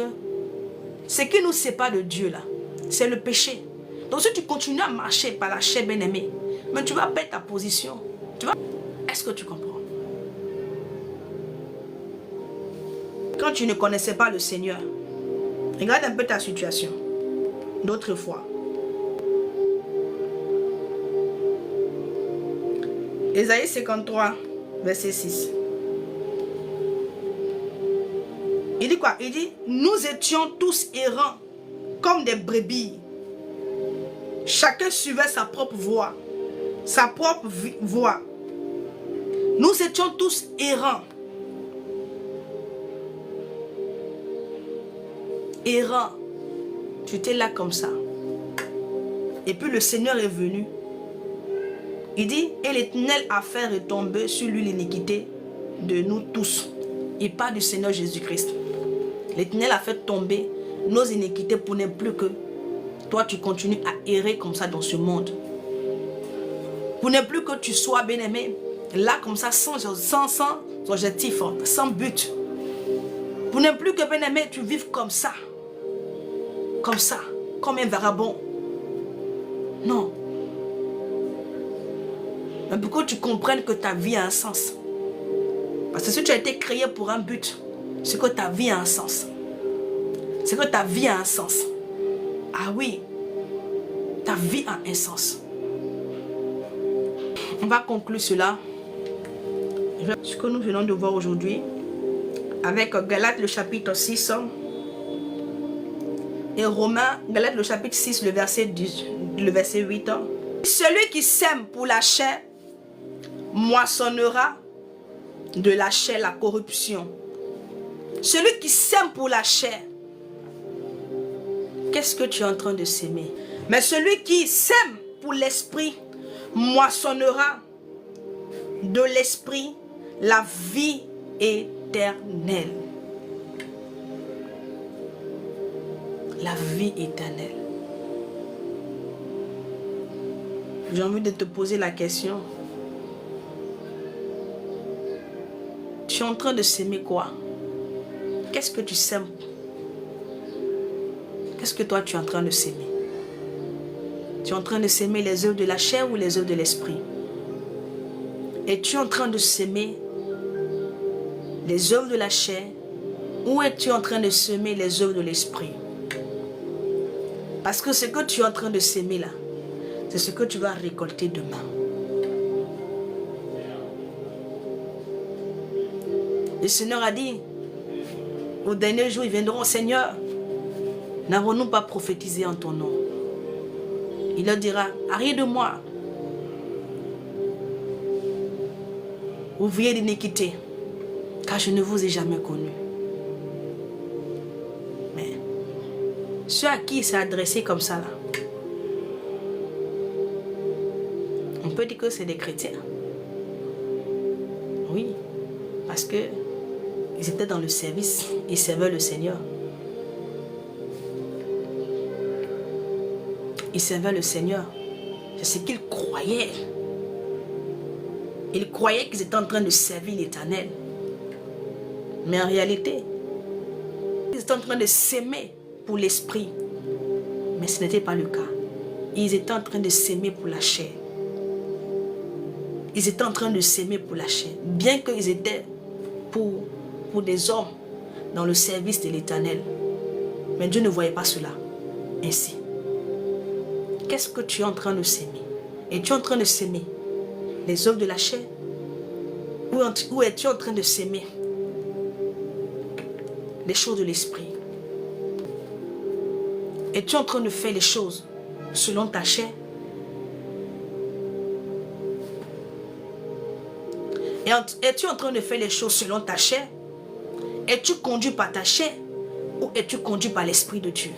ce qui nous sépare de Dieu, là, c'est le péché. Donc si tu continues à marcher par la chair, bien-aimée, mais tu vas perdre ta position. Est-ce que tu comprends? Quand tu ne connaissais pas le Seigneur, regarde un peu ta situation d'autrefois. Ésaïe 53, verset 6. Il dit quoi? Il dit, nous étions tous errants comme des brebis. Chacun suivait sa propre voie. Sa propre voie. Nous étions tous errants. Errant, tu étais là comme ça. Et puis le Seigneur est venu. Il dit, et l'Éternel a fait retomber sur lui l'iniquité de nous tous. Il parle du Seigneur Jésus-Christ. L'Éternel a fait tomber nos iniquités pour ne plus que toi tu continues à errer comme ça dans ce monde. Pour ne plus que tu sois bien-aimé là comme ça sans objectif, sans but. Pour ne plus que bien-aimé tu vives comme ça, comme un vagabond. Non. Mais pour que tu comprennes que ta vie a un sens. Parce que si tu as été créé pour un but, c'est que ta vie a un sens. C'est que ta vie a un sens. Ah oui, ta vie a un sens. On va conclure cela. Ce que nous venons de voir aujourd'hui avec Galates le chapitre 6 et Romains, Galates le chapitre 6, le verset 8. Celui qui sème pour la chair moissonnera de la chair la corruption. Celui qui sème pour la chair, qu'est-ce que tu es en train de s'aimer? Mais celui qui sème pour l'esprit moissonnera de l'esprit la vie éternelle. La vie éternelle. J'ai envie de te poser la question. Tu es en train de s'aimer quoi? Qu'est-ce que tu sèmes? Qu'est-ce que toi tu es en train de s'aimer? Tu es en train de s'aimer les œuvres de la chair ou les œuvres de l'esprit? Es-tu en train de s'aimer les œuvres de la chair ou es-tu en train de semer les œuvres de l'esprit? Parce que ce que tu es en train de s'aimer là, c'est ce que tu vas récolter demain. Le Seigneur a dit, au dernier jour, ils viendront, Seigneur, n'avons-nous pas prophétisé en ton nom? Il leur dira, arrière de moi, ouvrier d'iniquité, car je ne vous ai jamais connu. Mais ceux à qui il s'est adressé comme ça, là, on peut dire que c'est des chrétiens. Oui, parce que ils étaient dans le service, ils servaient le Seigneur. Ils servaient le Seigneur. C'est ce qu'ils croyaient. Ils croyaient qu'ils étaient en train de servir l'Éternel. Mais en réalité, ils étaient en train de s'aimer pour l'esprit. Mais ce n'était pas le cas. Ils étaient en train de s'aimer pour la chair. Ils étaient en train de s'aimer pour la chair. Bien qu'ils étaient pour des hommes dans le service de l'Éternel. Mais Dieu ne voyait pas cela ainsi. Qu'est-ce que tu es en train de s'aimer? Es-tu en train de s'aimer les œuvres de la chair? Ou es-tu en train de s'aimer les choses de l'esprit? Es-tu en train de faire les choses selon ta chair? Es-tu en train de faire les choses selon ta chair? Es-tu conduit par ta chair ou es-tu conduit par l'Esprit de Dieu?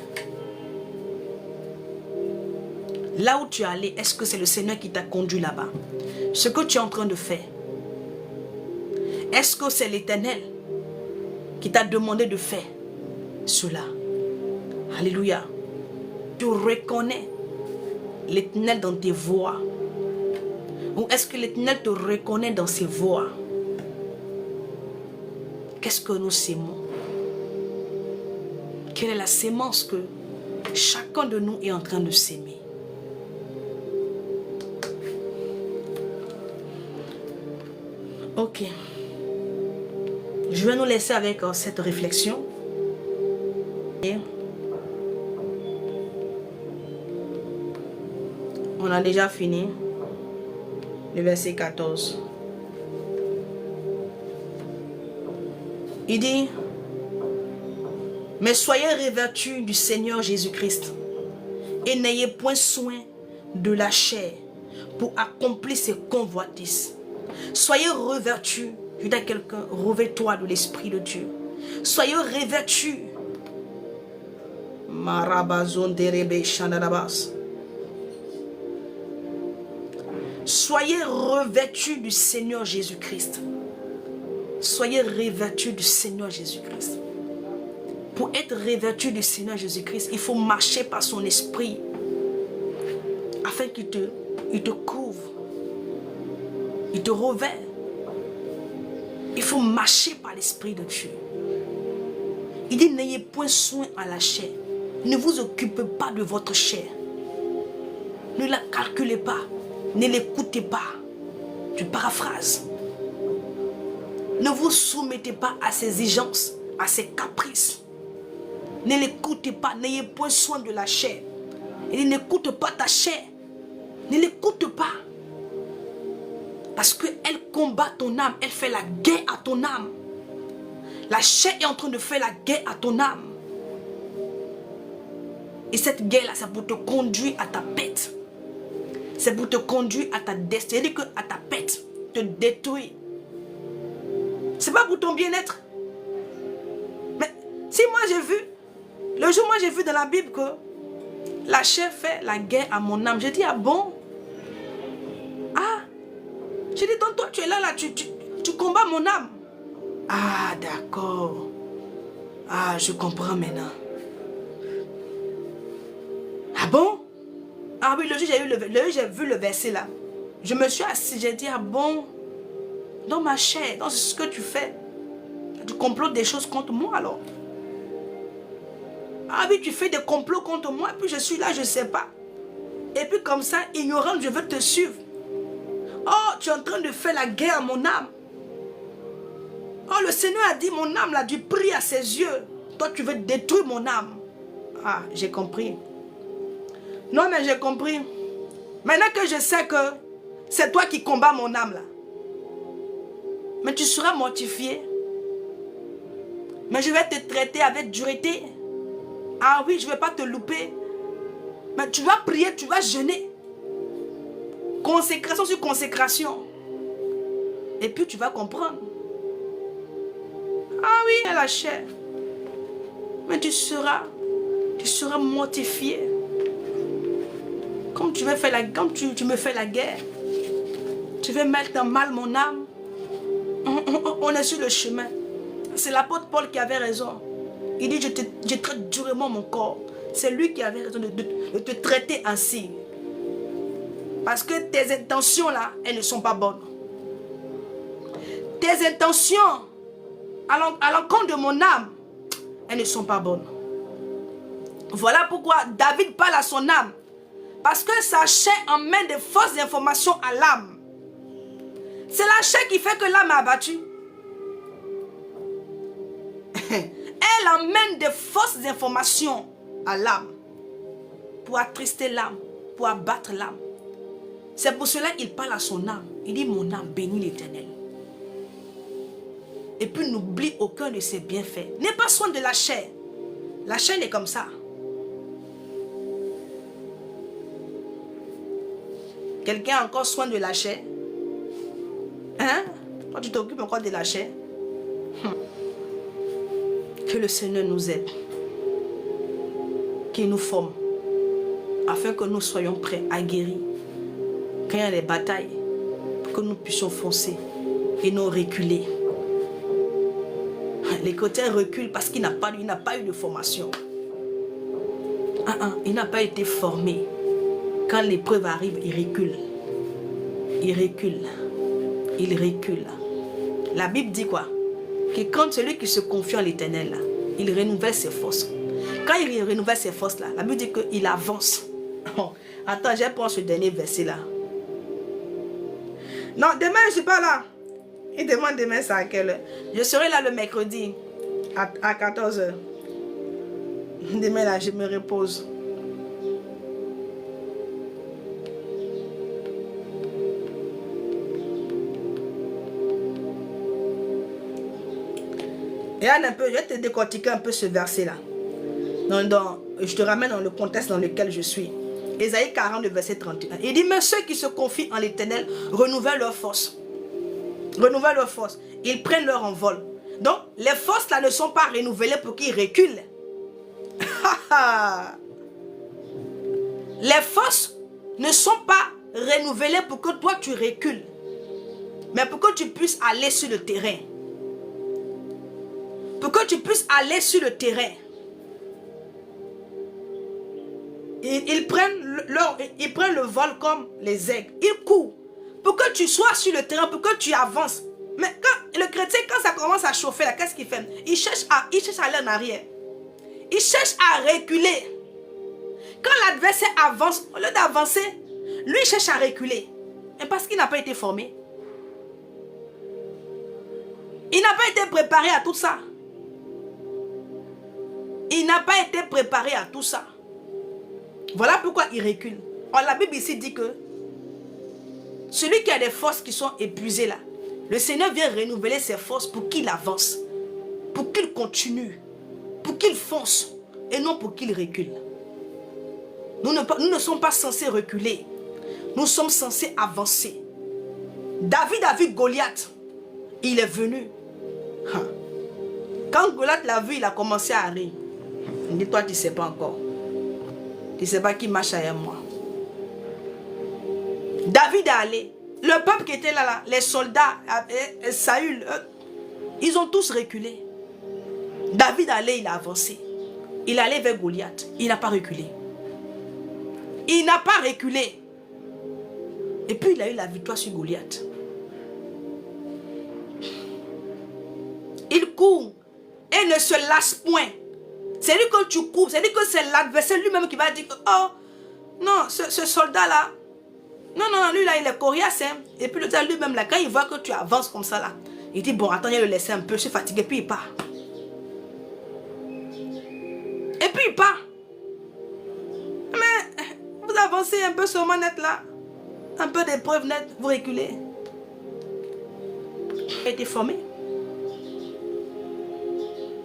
Là où tu es allé, est-ce que c'est le Seigneur qui t'a conduit là-bas? Ce que tu es en train de faire, est-ce que c'est l'Éternel qui t'a demandé de faire cela? Alléluia. Tu reconnais l'Éternel dans tes voies? Ou est-ce que l'Éternel te reconnaît dans ses voies? Qu'est-ce que nous sémons? Quelle est la sémence que chacun de nous est en train de s'aimer? Ok. Je vais nous laisser avec cette réflexion. Et on a déjà fini le verset 14. Il dit, mais soyez revêtus du Seigneur Jésus-Christ et n'ayez point soin de la chair pour accomplir ses convoitises. Soyez revêtus, je dis à quelqu'un, revêt-toi de l'Esprit de Dieu. Soyez revêtus. Soyez revêtus du Seigneur Jésus-Christ. Soyez revêtus du Seigneur Jésus-Christ. Pour être revêtu du Seigneur Jésus-Christ, il faut marcher par son esprit afin qu'il te couvre. Il te revêt. Il faut marcher par l'Esprit de Dieu. Il dit, n'ayez point soin à la chair. Ne vous occupez pas de votre chair. Ne la calculez pas. Ne l'écoutez pas. Tu paraphrases. Ne vous soumettez pas à ses exigences, à ses caprices. Ne l'écoutez pas. N'ayez point soin de la chair. Il dit, n'écoute pas ta chair. Ne l'écoute pas. Parce qu'elle combat ton âme. Elle fait la guerre à ton âme. La chair est en train de faire la guerre à ton âme. Et cette guerre-là, c'est pour te conduire à ta pète. C'est pour te conduire à ta destinée. C'est-à-dire qu'à ta pète, te détruire. C'est pas pour ton bien-être. Mais si moi j'ai vu, le jour moi j'ai vu dans la Bible que la chair fait la guerre à mon âme. J'ai dit, ah bon? Ah, j'ai dit, donc toi tu es là, tu combats mon âme. Ah d'accord. Ah, je comprends maintenant. Ah bon? Ah oui, le jour j'ai vu le verset là. Je me suis assis, j'ai dit, ah bon? Dans ma chair, dans ce que tu fais, tu complotes des choses contre moi alors. Ah oui, tu fais des complots contre moi, et puis je suis là, je ne sais pas. Et puis comme ça, ignorante, je veux te suivre. Oh, tu es en train de faire la guerre à mon âme. Oh, le Seigneur a dit, mon âme l'a dû prier à ses yeux. Toi, tu veux détruire mon âme. Ah, j'ai compris. Non, mais j'ai compris. Maintenant que je sais que c'est toi qui combats mon âme là. Mais tu seras mortifié. Mais je vais te traiter avec dureté. Ah oui, je ne vais pas te louper. Mais tu vas prier, tu vas jeûner. Consécration sur consécration. Et puis tu vas comprendre. Ah oui, la chair. Mais tu seras mortifié. Comme tu me fais la guerre. Tu veux mettre en mal mon âme. On est sur le chemin. C'est l'apôtre Paul qui avait raison. Il dit, je traite durement mon corps. C'est lui qui avait raison de te traiter ainsi. Parce que tes intentions là, elles ne sont pas bonnes. Tes intentions à l'encontre de mon âme, elles ne sont pas bonnes. Voilà pourquoi David parle à son âme. Parce que sa chair emmène des fausses informations à l'âme. C'est la chair qui fait que l'âme est abattue. Elle emmène des fausses informations à l'âme. Pour attrister l'âme, pour abattre l'âme. C'est pour cela qu'il parle à son âme. Il dit, mon âme, bénis l'Éternel. Et puis n'oublie aucun de ses bienfaits. N'aie pas soin de la chair. La chair est comme ça. Quelqu'un a encore soin de la chair? Hein? Toi, tu t'occupes encore de la chair? Que le Seigneur nous aide. Qu'il nous forme. Afin que nous soyons prêts à guérir. Quand il y a des batailles, pour que nous puissions foncer et non reculer. Les chrétiens reculent parce qu'il n'a pas eu de formation. Il n'a pas été formé. Quand l'épreuve arrive, il recule. Il recule. Il recule. La Bible dit quoi? Que quand celui qui se confie en l'Éternel, il renouvelle ses forces. Quand il renouvelle ses forces, là, la Bible dit qu'il avance. Oh, attends, je vais prendre ce dernier verset là. Non, demain je ne suis pas là. Il demande demain ça à quelle heure? Je serai là le mercredi à 14 h. Demain là, je me repose. Regarde un peu, je vais te décortiquer un peu ce verset là. Je te ramène dans le contexte dans lequel je suis. Ésaïe 40, verset 31. Il dit, mais ceux qui se confient en l'Éternel renouvellent leur force. Renouvellent leur force. Ils prennent leur envol. Donc, les forces là ne sont pas renouvelées pour qu'ils reculent. Les forces ne sont pas renouvelées pour que toi tu recules. Mais pour que tu puisses aller sur le terrain. Pour que tu puisses aller sur le terrain. Ils prennent le vol comme les aigles. Ils courent. Pour que tu sois sur le terrain, pour que tu avances. Mais quand le chrétien, quand ça commence à chauffer, qu'est-ce qu'il fait? Il cherche à aller en arrière. Il cherche à reculer. Quand l'adversaire avance, au lieu d'avancer, lui il cherche à reculer. Et parce qu'il n'a pas été formé. Il n'a pas été préparé à tout ça. Il n'a pas été préparé à tout ça. Voilà pourquoi il recule. Alors, la Bible ici dit que celui qui a des forces qui sont épuisées là, le Seigneur vient renouveler ses forces pour qu'il avance, pour qu'il continue, pour qu'il fonce et non pour qu'il recule. Nous ne sommes pas censés reculer. Nous sommes censés avancer. David a vu Goliath. Il est venu. Quand Goliath l'a vu, il a commencé à rire. Il dit, toi, tu ne sais pas encore. Tu ne sais pas qui marche derrière moi. David est allé. Le peuple qui était là, les soldats, Saül, ils ont tous reculé. David est allé, il a avancé. Il est allé vers Goliath. Il n'a pas reculé. Il n'a pas reculé. Et puis il a eu la victoire sur Goliath. Il court et ne se lasse point. C'est lui que tu cours, c'est-à-dire que c'est l'adversaire lui-même qui va dire que, oh, non, ce soldat-là, non, lui là, il est coriace. Hein. Et puis le soldat lui-même, là, quand il voit que tu avances comme ça, là, il dit, bon, attends, il va le laisser un peu, je suis fatigué, puis il part. Et puis il part. Mais vous avancez un peu seulement net là, un peu d'épreuve net, vous reculez. Il a été formé.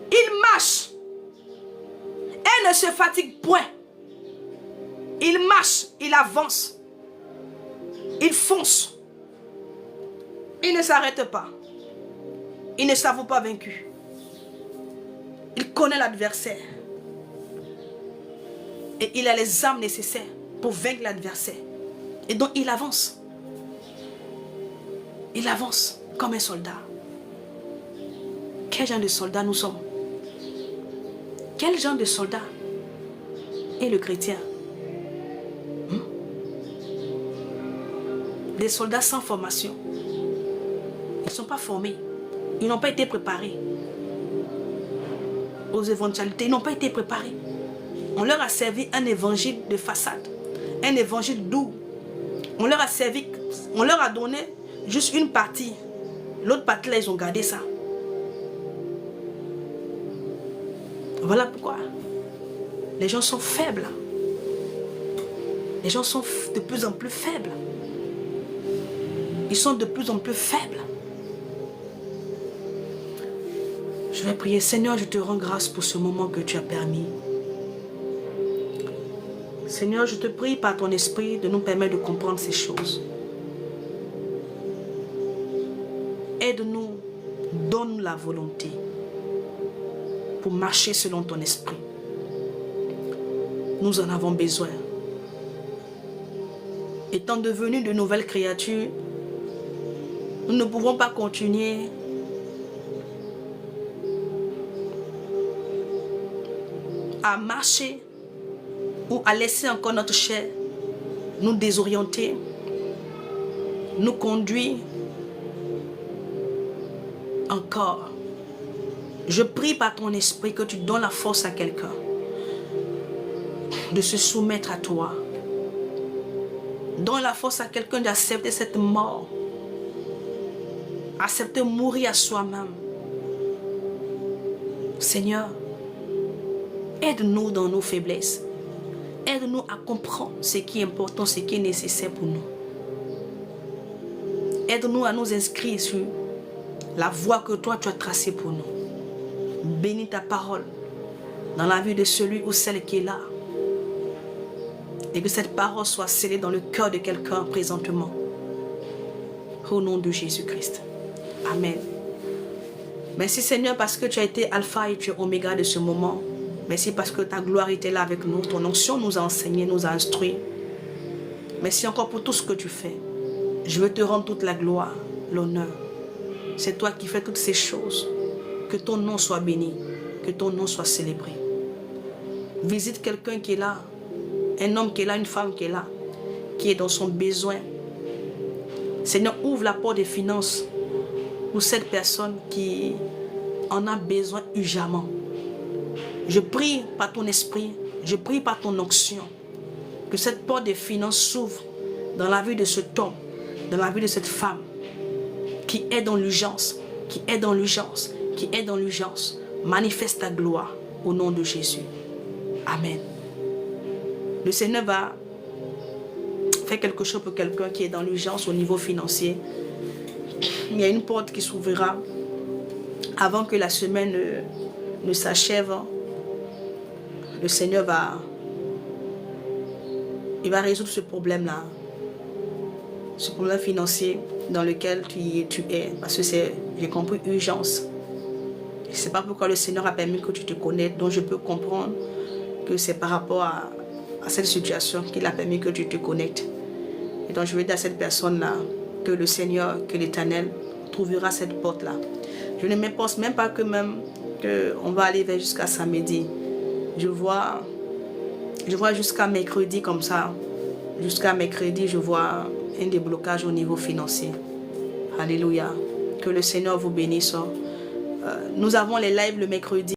Il marche. Elle ne se fatigue point. Il marche, il avance. Il fonce. Il ne s'arrête pas. Il ne s'avoue pas vaincu. Il connaît l'adversaire. Et il a les armes nécessaires pour vaincre l'adversaire. Et donc il avance. Il avance comme un soldat. Quel genre de soldat nous sommes? Quel genre de soldat est le chrétien? Des soldats sans formation. Ils ne sont pas formés. Ils n'ont pas été préparés aux éventualités. Ils n'ont pas été préparés. On leur a servi un évangile de façade. Un évangile doux. On leur a servi, on leur a donné juste une partie. L'autre partie là, ils ont gardé ça. Voilà pourquoi les gens sont faibles. Les gens sont de plus en plus faibles. Ils sont de plus en plus faibles. Je vais prier. Seigneur, je te rends grâce pour ce moment que tu as permis. Seigneur, je te prie par ton esprit de nous permettre de comprendre ces choses. Aide-nous, donne-nous la volonté pour marcher selon ton esprit. Nous en avons besoin. Étant devenus de nouvelles créatures, nous ne pouvons pas continuer à marcher ou à laisser encore notre chair nous désorienter, nous conduire encore. Je prie par ton esprit que tu donnes la force à quelqu'un de se soumettre à toi. Donne la force à quelqu'un d'accepter cette mort. Accepter mourir à soi-même. Seigneur, aide-nous dans nos faiblesses. Aide-nous à comprendre ce qui est important, ce qui est nécessaire pour nous. Aide-nous à nous inscrire sur la voie que toi tu as tracée pour nous. Bénis ta parole dans la vie de celui ou celle qui est là. Et que cette parole soit scellée dans le cœur de quelqu'un présentement. Au nom de Jésus-Christ. Amen. Merci Seigneur parce que tu as été alpha et tu es oméga de ce moment. Merci parce que ta gloire était là avec nous. Ton onction nous a enseigné, nous a instruit. Merci encore pour tout ce que tu fais. Je veux te rendre toute la gloire, l'honneur. C'est toi qui fais toutes ces choses. Que ton nom soit béni. Que ton nom soit célébré. Visite quelqu'un qui est là. Un homme qui est là, une femme qui est là. Qui est dans son besoin. Seigneur, ouvre la porte des finances pour cette personne qui en a besoin urgemment. Je prie par ton esprit, je prie par ton onction, que cette porte des finances s'ouvre dans la vie de cet homme, dans la vie de cette femme, qui est dans l'urgence, qui est dans l'urgence, qui est dans l'urgence. Manifeste ta gloire au nom de Jésus. Amen. Le Seigneur va faire quelque chose pour quelqu'un qui est dans l'urgence au niveau financier. Il y a une porte qui s'ouvrira avant que la semaine ne s'achève. Le Seigneur va résoudre ce problème-là, ce problème financier. dans lequel tu es. Parce que c'est, j'ai compris, urgence. Je ne sais pas pourquoi le Seigneur a permis que tu te connaisses, donc je peux comprendre que c'est par rapport à cette situation qu'il a permis que tu te connectes. Et donc je veux dire à cette personne-là que le Seigneur, que l'Éternel trouvera cette porte-là. Je ne me pense même pas que on va aller vers jusqu'à samedi. Je vois jusqu'à mercredi comme ça. Jusqu'à mercredi, je vois un déblocage au niveau financier. Alléluia. Que le Seigneur vous bénisse. Nous avons les lives le mercredi.